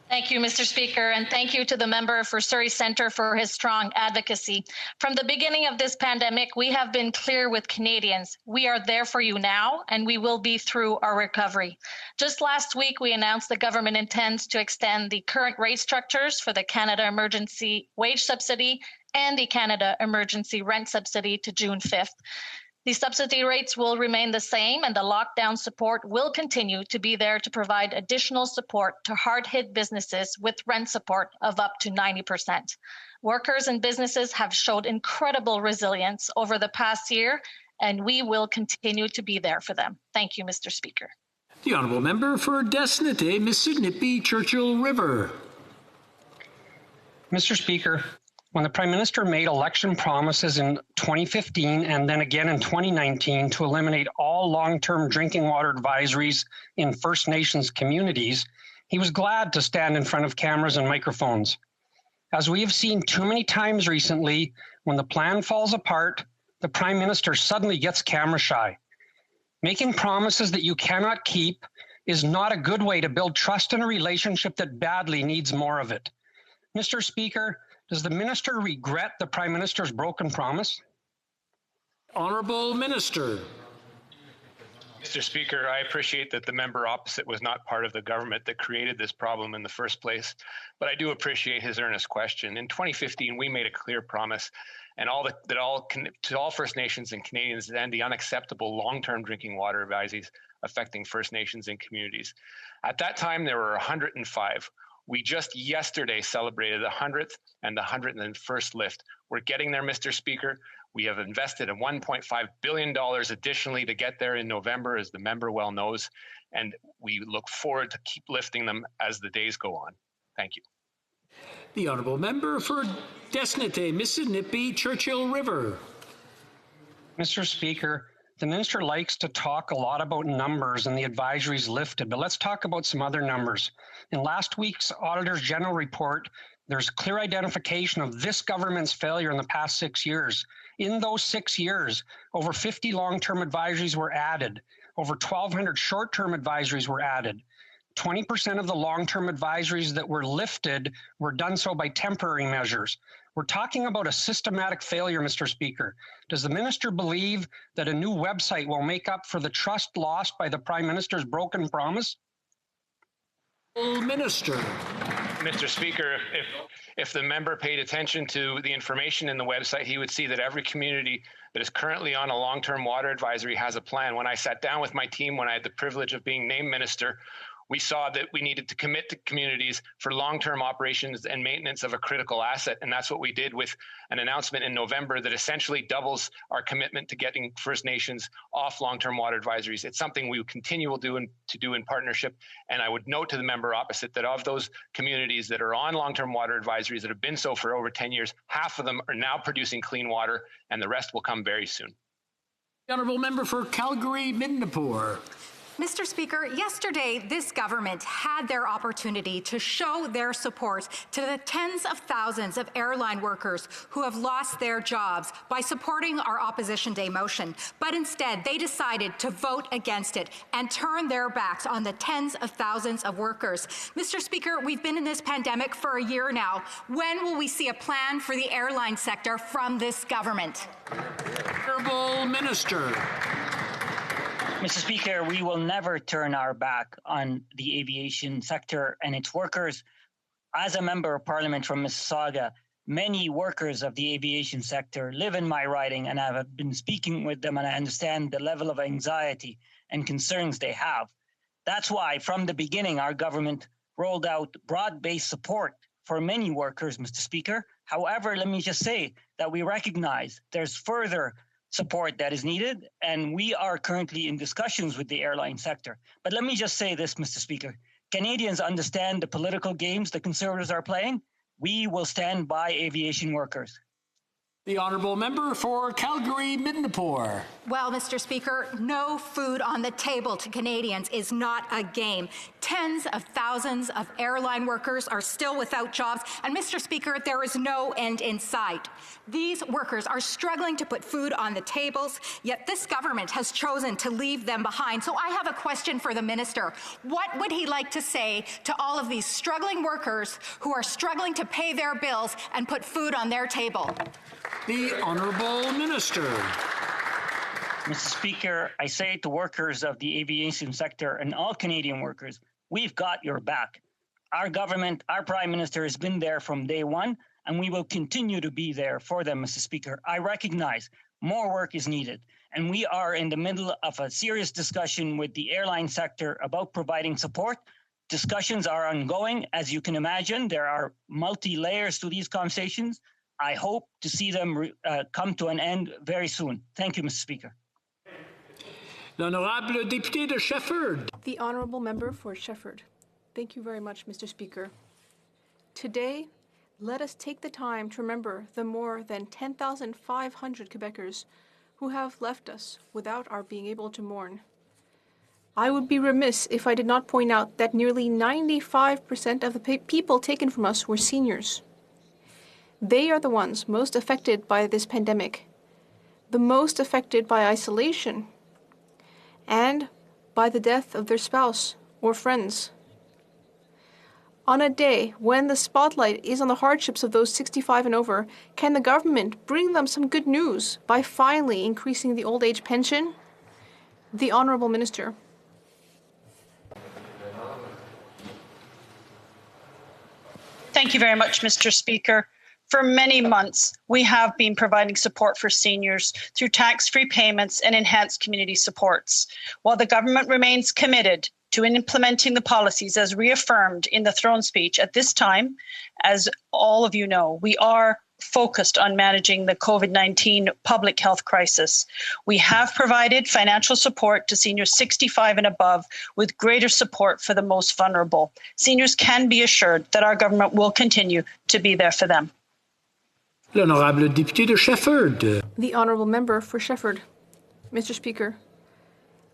Thank you, Mr. Speaker, and thank you to the member for Surrey Centre for his strong advocacy. From the beginning of this pandemic, we have been clear with Canadians. We are there for you now, and we will be through our recovery. Just last week, we announced the government intends to extend the current rate structures for the Canada Emergency Wage Subsidy and the Canada Emergency Rent Subsidy to June 5th. The subsidy rates will remain the same, and the lockdown support will continue to be there to provide additional support to hard-hit businesses with rent support of up to 90%. Workers and businesses have showed incredible resilience over the past year, and we will continue to be there for them. Thank you, Mr. Speaker. The Honourable Member for Desnette, Mississippi, Churchill River. Mr. Speaker, when the Prime Minister made election promises in 2015 and then again in 2019 to eliminate all long-term drinking water advisories in First Nations communities, he was glad to stand in front of cameras and microphones. As we have seen too many times recently, when the plan falls apart, the Prime Minister suddenly gets camera shy. Making promises that you cannot keep is not a good way to build trust in a relationship that badly needs more of it. Mr. Speaker, does the Minister regret the Prime Minister's broken promise? Honourable Minister. Mr. Speaker, I appreciate that the member opposite was not part of the government that created this problem in the first place, but I do appreciate his earnest question. In 2015, we made a clear promise and to all First Nations and Canadians to end the unacceptable long-term drinking water advisories affecting First Nations and communities. At that time, there were 105. We just yesterday celebrated the 100th and the 101st lift. We're getting there, Mr. Speaker. We have invested in $1.5 billion additionally to get there in November, as the member well knows, and we look forward to keep lifting them as the days go on. Thank you. The Honourable Member for Desnette, Mississippi, Churchill River. Mr. Speaker, the Minister likes to talk a lot about numbers and the advisories lifted, but let's talk about some other numbers. In last week's Auditor's General Report, there's clear identification of this government's failure in the past 6 years. In those 6 years, over 50 long-term advisories were added. Over 1,200 short-term advisories were added. 20% of the long-term advisories that were lifted were done so by temporary measures. We're talking about a systematic failure, Mr. Speaker. Does the Minister believe that a new website will make up for the trust lost by the Prime Minister's broken promise? Minister. Mr. Speaker, if the member paid attention to the information in the website, he would see that every community that is currently on a long-term water advisory has a plan. When I sat down with my team, when I had the privilege of being named minister, we saw that we needed to commit to communities for long-term operations and maintenance of a critical asset. And that's what we did with an announcement in November that essentially doubles our commitment to getting First Nations off long-term water advisories. It's something we will continue to do in partnership. And I would note to the member opposite that of those communities that are on long-term water advisories that have been so for over 10 years, half of them are now producing clean water, and the rest will come very soon. The Honourable Member for Calgary, Midnapore. Mr. Speaker, yesterday this government had their opportunity to show their support to the tens of thousands of airline workers who have lost their jobs by supporting our Opposition Day motion. But instead, they decided to vote against it and turn their backs on the tens of thousands of workers. Mr. Speaker, we've been in this pandemic for a year now. When will we see a plan for the airline sector from this government? Honourable Minister. Mr. Speaker, we will never turn our back on the aviation sector and its workers. As a member of Parliament from Mississauga, many workers of the aviation sector live in my riding, and I have been speaking with them, and I understand the level of anxiety and concerns they have. That's why, from the beginning, our government rolled out broad-based support for many workers, Mr. Speaker. However, let me just say that we recognize there's further support that is needed, and we are currently in discussions with the airline sector. But let me just say this, Mr. Speaker. Canadians understand the political games the Conservatives are playing. We will stand by aviation workers. The Honourable Member for Calgary-Midnapore. Well, Mr. Speaker, no food on the table to Canadians is not a game. Tens of thousands of airline workers are still without jobs, and Mr. Speaker, there is no end in sight. These workers are struggling to put food on the tables, yet this government has chosen to leave them behind. So I have a question for the minister. What would he like to say to all of these struggling workers who are struggling to pay their bills and put food on their table? The Honourable Minister. Mr. Speaker, I say to workers of the aviation sector and all Canadian workers, we've got your back. Our government, our Prime Minister has been there from day one, and we will continue to be there for them, Mr. Speaker. I recognize more work is needed, and we are in the middle of a serious discussion with the airline sector about providing support. Discussions are ongoing. As you can imagine, there are multi-layers to these conversations. I hope to see them come to an end very soon. Thank you, Mr. Speaker. L'honorable député de Shefford. The honourable member for Shefford. Thank you very much, Mr. Speaker. Today, let us take the time to remember the more than 10,500 Quebecers who have left us without our being able to mourn. I would be remiss if I did not point out that nearly 95% of the people taken from us were seniors. They are the ones most affected by this pandemic, the most affected by isolation, and by the death of their spouse or friends. On a day when the spotlight is on the hardships of those 65 and over, can the government bring them some good news by finally increasing the old age pension? The Honourable Minister. Thank you very much, Mr. Speaker. For many months, we have been providing support for seniors through tax-free payments and enhanced community supports. While the government remains committed to implementing the policies as reaffirmed in the throne speech at this time, as all of you know, we are focused on managing the COVID-19 public health crisis. We have provided financial support to seniors 65 and above with greater support for the most vulnerable. Seniors can be assured that our government will continue to be there for them. L'honorable député de Shefford. The honourable member for Shefford. Mr. Speaker,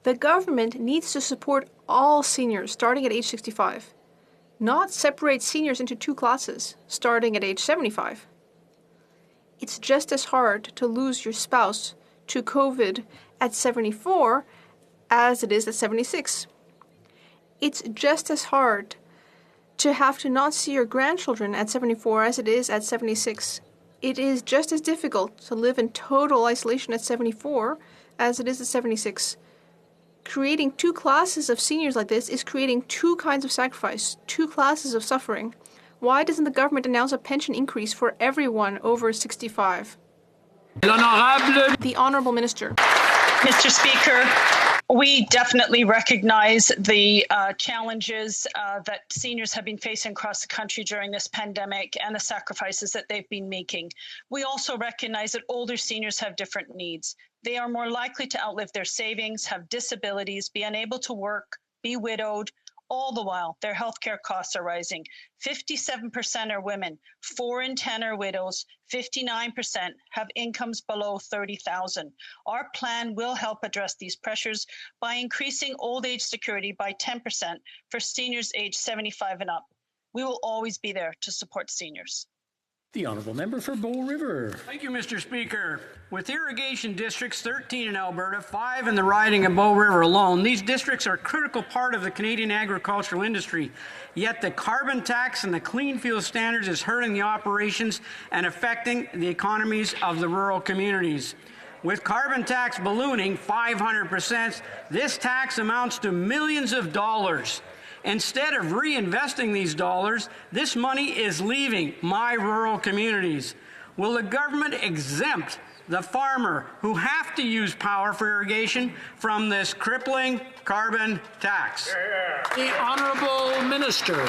the government needs to support all seniors starting at age 65, not separate seniors into two classes starting at age 75. It's just as hard to lose your spouse to COVID at 74 as it is at 76. It's just as hard to have to not see your grandchildren at 74 as it is at 76. It is just as difficult to live in total isolation at 74 as it is at 76. Creating two classes of seniors like this is creating two kinds of sacrifice, two classes of suffering. Why doesn't the government announce a pension increase for everyone over 65? L'honorable. The Honourable Minister. Mr. Speaker, we definitely recognize the challenges that seniors have been facing across the country during this pandemic and the sacrifices that they've been making. We also recognize that older seniors have different needs. They are more likely to outlive their savings, have disabilities, be unable to work, be widowed, All the while, their healthcare costs are rising. 57% are women, 4 in 10 are widows, 59% have incomes below $30,000. Our plan will help address these pressures by increasing old age security by 10% for seniors aged 75 and up. We will always be there to support seniors. The Honourable Member for Bow River. Thank you, Mr. Speaker. With irrigation districts 13 in Alberta, 5 in the riding of Bow River alone, these districts are a critical part of the Canadian agricultural industry. Yet the carbon tax and the clean fuel standards is hurting the operations and affecting the economies of the rural communities. With carbon tax ballooning 500%, this tax amounts to millions of dollars. Instead of reinvesting these dollars, this money is leaving my rural communities. Will the government exempt the farmer who have to use power for irrigation from this crippling carbon tax? The Honourable Minister.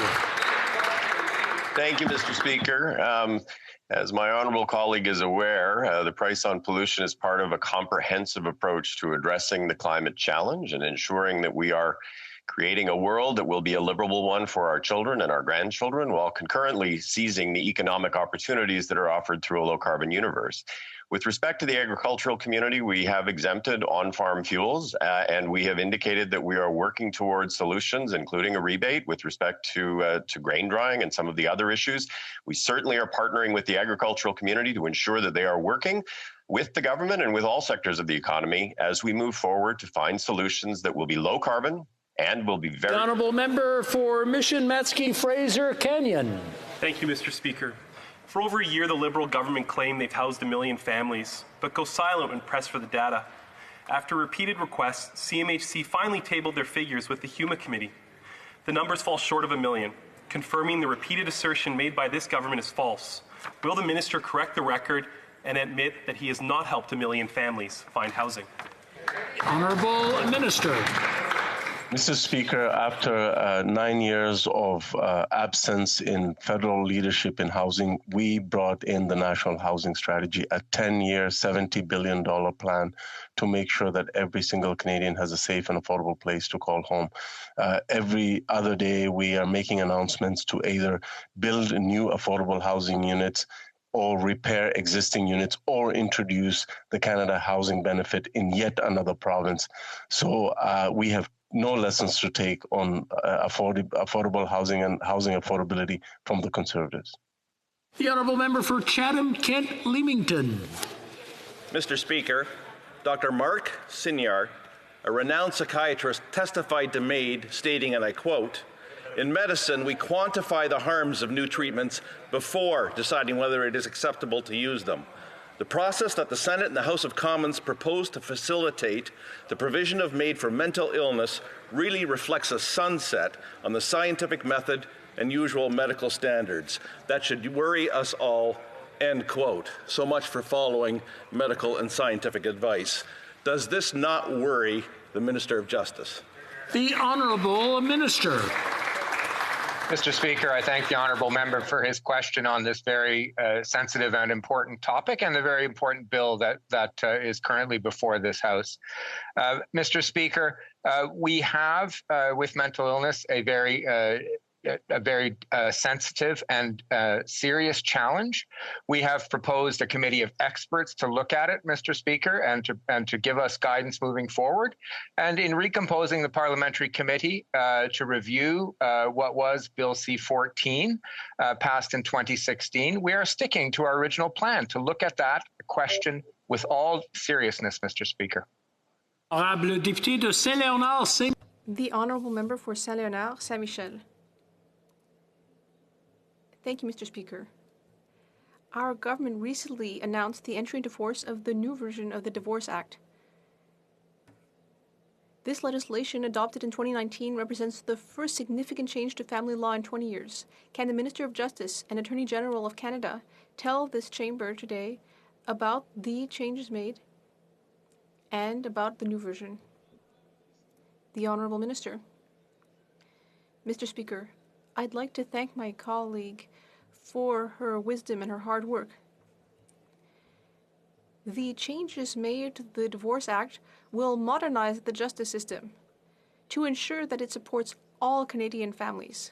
Thank you, Mr. Speaker. As my honourable colleague is aware, the price on pollution is part of a comprehensive approach to addressing the climate challenge and ensuring that we are creating a world that will be a livable one for our children and our grandchildren, while concurrently seizing the economic opportunities that are offered through a low-carbon universe. With respect to the agricultural community, we have exempted on-farm fuels, and we have indicated that we are working towards solutions, including a rebate with respect to grain drying and some of the other issues. We certainly are partnering with the agricultural community to ensure that they are working with the government and with all sectors of the economy as we move forward to find solutions that will be low carbon and will be very... The Honourable Member for Mission Matsky Fraser Canyon. Thank you, Mr. Speaker. For over a year, the Liberal government claimed they've housed 1 million families, but go silent when pressed for the data. After repeated requests, CMHC finally tabled their figures with the HuMA Committee. The numbers fall short of 1 million, confirming the repeated assertion made by this government is false. Will the minister correct the record and admit that he has not helped 1 million families find housing? Honourable Minister. Mr. Speaker, after 9 years of absence in federal leadership in housing, we brought in the National Housing Strategy, a 10-year, $70 billion plan to make sure that every single Canadian has a safe and affordable place to call home. Every other day, we are making announcements to either build new affordable housing units or repair existing units or introduce the Canada Housing Benefit in yet another province. So we have no lessons to take on affordable housing and housing affordability from the Conservatives. The Honourable Member for Chatham-Kent Leamington. Mr. Speaker, Dr. Mark Sinyar, a renowned psychiatrist, testified to MAID stating, and I quote, "In medicine, we quantify the harms of new treatments before deciding whether it is acceptable to use them. The process that the Senate and the House of Commons proposed to facilitate the provision of MAID for mental illness really reflects a sunset on the scientific method and usual medical standards. That should worry us all," end quote. So much for following medical and scientific advice. Does this not worry the Minister of Justice? The Honourable Minister. Mr. Speaker, I thank the honourable member for his question on this very sensitive and important topic and the very important bill that is currently before this House. Mr. Speaker, we have with mental illness a very sensitive and serious challenge. We have proposed a committee of experts to look at it, Mr. Speaker, and to give us guidance moving forward. And in recomposing the parliamentary committee to review what was Bill C-14 passed in 2016, we are sticking to our original plan to look at that question with all seriousness, Mr. Speaker. Honorable Député de Saint-Léonard, Saint... The Honourable Member for Saint-Léonard, Saint-Michel. Thank you, Mr. Speaker. Our government recently announced the entry into force of the new version of the Divorce Act. This legislation, adopted in 2019, represents the first significant change to family law in 20 years. Can the Minister of Justice and Attorney General of Canada tell this chamber today about the changes made and about the new version? The Honourable Minister. Mr. Speaker, I'd like to thank my colleague for her wisdom and her hard work. The changes made to the Divorce Act will modernize the justice system to ensure that it supports all Canadian families.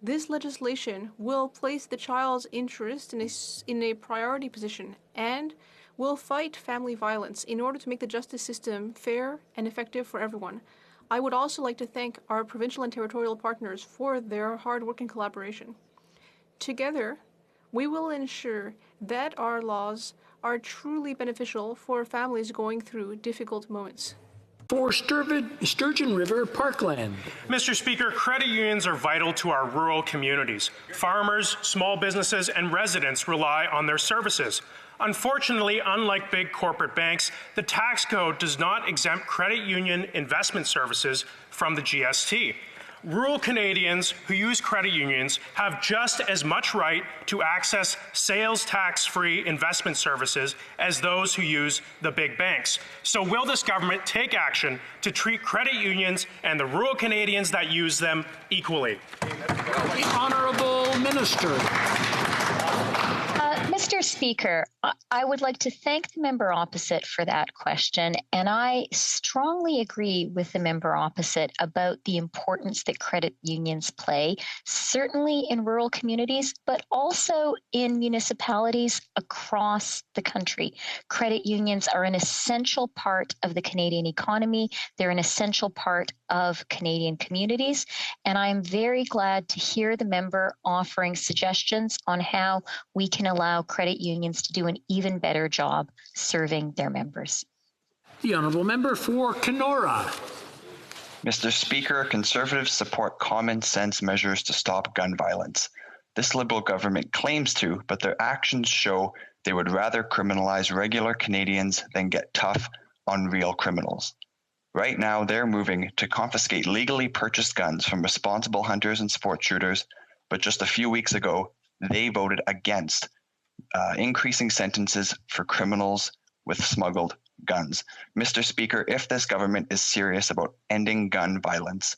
This legislation will place the child's interest in a priority position and will fight family violence in order to make the justice system fair and effective for everyone. I would also like to thank our provincial and territorial partners for their hard work and collaboration. Together, we will ensure that our laws are truly beneficial for families going through difficult moments. For Sturgeon River Parkland. Mr. Speaker, credit unions are vital to our rural communities. Farmers, small businesses, and residents rely on their services. Unfortunately, unlike big corporate banks, the tax code does not exempt credit union investment services from the GST. Rural Canadians who use credit unions have just as much right to access sales tax-free investment services as those who use the big banks. So will this government take action to treat credit unions and the rural Canadians that use them equally? The Honourable Minister. Mr. Speaker, I would like to thank the member opposite for that question, and I strongly agree with the member opposite about the importance that credit unions play, certainly in rural communities, but also in municipalities across the country. Credit unions are an essential part of the Canadian economy. They're an essential part of Canadian communities, and I'm very glad to hear the member offering suggestions on how we can allow credit unions to do an even better job serving their members. The Honourable Member for Kenora. Mr. Speaker, Conservatives support common sense measures to stop gun violence. This Liberal government claims to, but their actions show they would rather criminalize regular Canadians than get tough on real criminals. Right now, they're moving to confiscate legally purchased guns from responsible hunters and sport shooters, but just a few weeks ago, they voted against increasing sentences for criminals with smuggled guns. Mr. Speaker, if this government is serious about ending gun violence,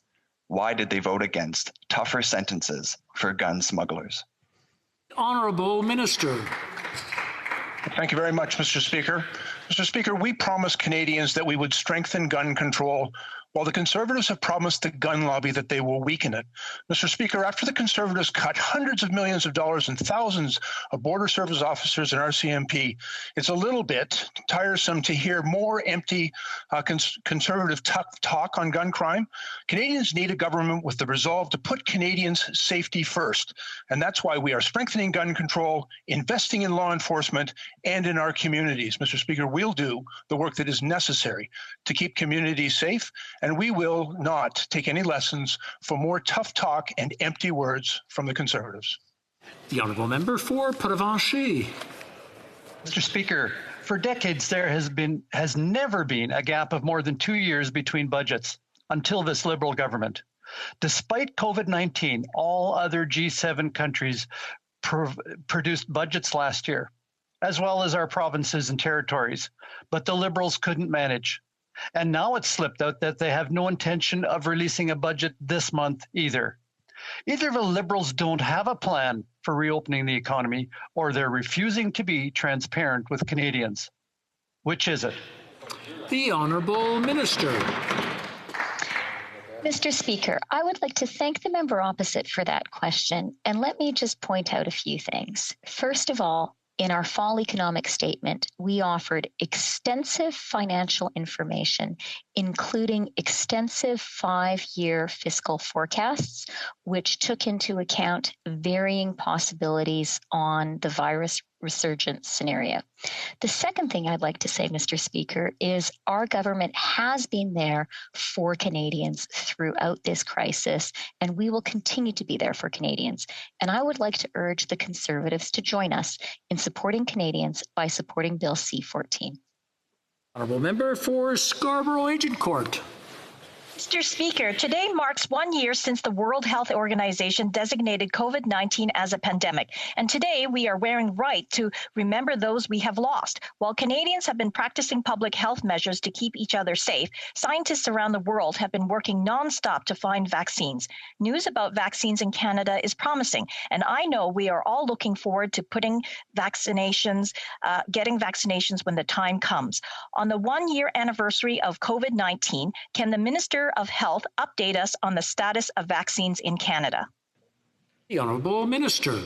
why did they vote against tougher sentences for gun smugglers? Honourable Minister. Thank you very much, Mr. Speaker. Mr. Speaker, we promised Canadians that we would strengthen gun control, while the Conservatives have promised the gun lobby that they will weaken it. Mr. Speaker, after the Conservatives cut hundreds of millions of dollars and thousands of border service officers and RCMP, it's a little bit tiresome to hear more empty Conservative talk on gun crime. Canadians need a government with the resolve to put Canadians' safety first. And that's why we are strengthening gun control, investing in law enforcement, and in our communities. Mr. Speaker, we'll do the work that is necessary to keep communities safe, and we will not take any lessons for more tough talk and empty words from the Conservatives. The Honourable Member for Puttavanchi. Mr. Speaker, for decades there has never been a gap of more than 2 years between budgets until this Liberal government. Despite COVID-19, all other G7 countries produced budgets last year, as well as our provinces and territories, but the Liberals couldn't manage. And now it's slipped out that they have no intention of releasing a budget this month either. Either the Liberals don't have a plan for reopening the economy, or they're refusing to be transparent with Canadians. Which is it? The Honourable Minister. Mr. Speaker, I would like to thank the member opposite for that question, and let me just point out a few things. First of all, in our fall economic statement, we offered extensive financial information, including extensive 5-year fiscal forecasts, which took into account varying possibilities on the virus resurgence scenario. The second thing I'd like to say, Mr. Speaker, is our government has been there for Canadians throughout this crisis, and we will continue to be there for Canadians. And I would like to urge the Conservatives to join us in supporting Canadians by supporting Bill C-14. Honourable Member for Scarborough Agincourt. Mr. Speaker, today marks 1 year since the World Health Organization designated COVID-19 as a pandemic. And today we are wearing right to remember those we have lost. While Canadians have been practicing public health measures to keep each other safe, scientists around the world have been working nonstop to find vaccines. News about vaccines in Canada is promising, and I know we are all looking forward to getting vaccinations when the time comes. On the 1 year anniversary of COVID-19, can the Minister Minister of Health update us on the status of vaccines in Canada? The Honourable Minister.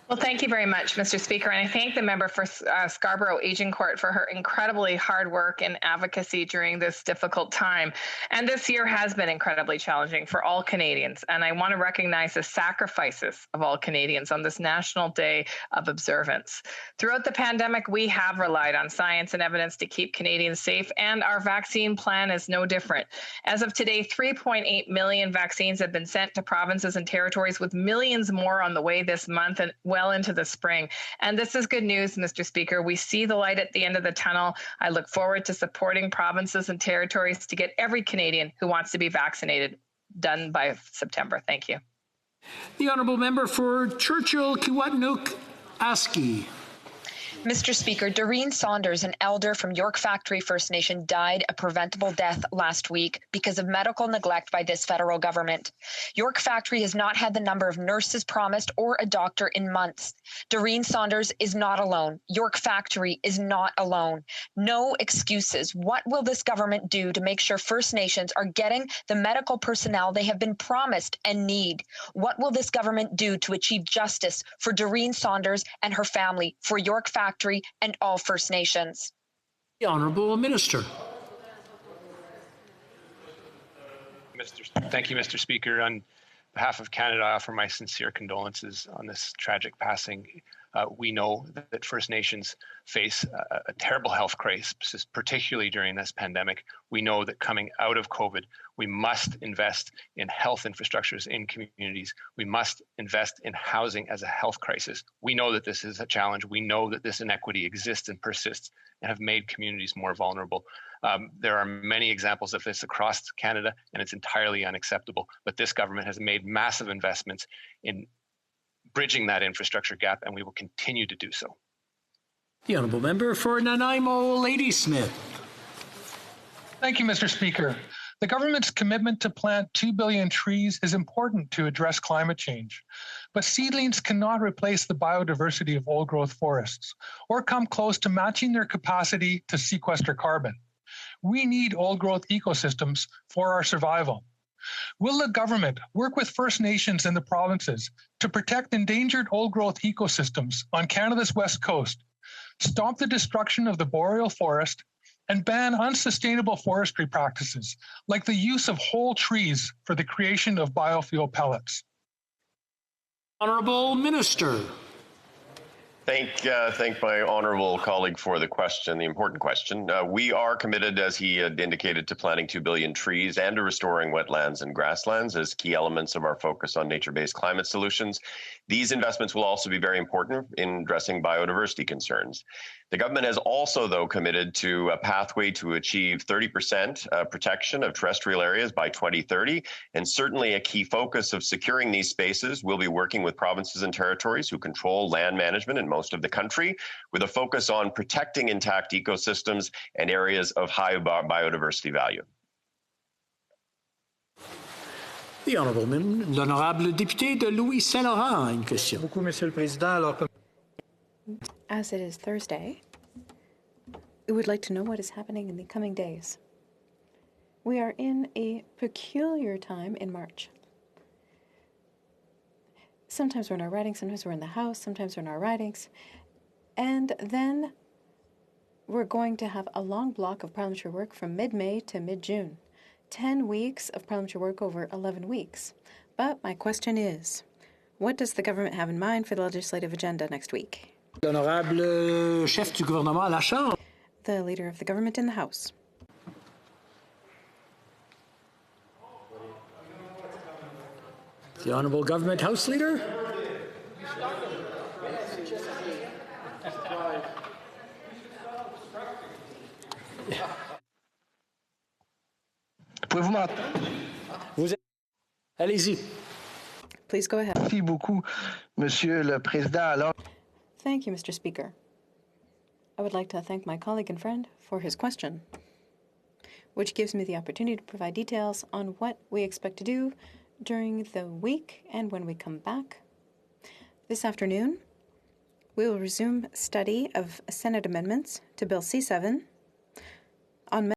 Well, thank you very much, Mr. Speaker, and I thank the member for Scarborough Agincourt for her incredibly hard work and advocacy during this difficult time. And this year has been incredibly challenging for all Canadians, and I want to recognize the sacrifices of all Canadians on this National Day of Observance. Throughout the pandemic, we have relied on science and evidence to keep Canadians safe, and our vaccine plan is no different. As of today, 3.8 million vaccines have been sent to provinces and territories, with millions more on the way this month and well into the spring. And this is good news, Mr. Speaker. We see the light at the end of the tunnel. I look forward to supporting provinces and territories to get every Canadian who wants to be vaccinated done by September. Thank you. The Honourable Member for Churchill, Kiwatnook, Aski. Mr. Speaker, Doreen Saunders, an elder from York Factory First Nation, died a preventable death last week because of medical neglect by this federal government. York Factory has not had the number of nurses promised or a doctor in months. Doreen Saunders is not alone. York Factory is not alone. No excuses. What will this government do to make sure First Nations are getting the medical personnel they have been promised and need? What will this government do to achieve justice for Doreen Saunders and her family, for York Factory, and all First Nations? The Honourable Minister. Thank you, Mr. Speaker. On behalf of Canada, I offer my sincere condolences on this tragic passing. We know that First Nations face a terrible health crisis, particularly during this pandemic. We know that coming out of COVID, we must invest in health infrastructures in communities. We must invest in housing as a health crisis. We know that this is a challenge. We know that this inequity exists and persists and have made communities more vulnerable. There are many examples of this across Canada, and it's entirely unacceptable. But this government has made massive investments in bridging that infrastructure gap, and we will continue to do so. The Honourable Member for Nanaimo, Ladysmith. Thank you, Mr. Speaker. The government's commitment to plant 2 billion trees is important to address climate change, but seedlings cannot replace the biodiversity of old-growth forests or come close to matching their capacity to sequester carbon. We need old-growth ecosystems for our survival. Will the government work with First Nations and the provinces to protect endangered old-growth ecosystems on Canada's west coast, stop the destruction of the boreal forest, and ban unsustainable forestry practices like the use of whole trees for the creation of biofuel pellets? Honourable Minister. Thank my honourable colleague for the question, the important question. We are committed, as he had indicated, to planting 2 billion trees and to restoring wetlands and grasslands as key elements of our focus on nature-based climate solutions. These investments will also be very important in addressing biodiversity concerns. The government has also, though, committed to a pathway to achieve 30% protection of terrestrial areas by 2030, and certainly a key focus of securing these spaces will be working with provinces and territories who control land management in most of the country, with a focus on protecting intact ecosystems and areas of high biodiversity value. The L'honorable député de Louis Saint-Laurent, une question. Beaucoup, Monsieur le Président. As it is Thursday, we would like to know what is happening in the coming days. We are in a peculiar time in March. Sometimes we're in our ridings, sometimes we're in the House, sometimes we're in our ridings. And then we're going to have a long block of parliamentary work from mid-May to mid-June. 10 weeks of parliamentary work over 11 weeks. But my question is, what does the government have in mind for the legislative agenda next week? L'honorable chef du gouvernement à la Chambre. The leader of the government in the House. The Honourable Government House Leader. Pouvez-vous m'entendre? Allez-y. Please go ahead. Merci beaucoup, Monsieur le Président. Alors... Thank you, Mr. Speaker. I would like to thank my colleague and friend for his question, which gives me the opportunity to provide details on what we expect to do during the week and when we come back. This afternoon, we will resume study of Senate amendments to Bill C-7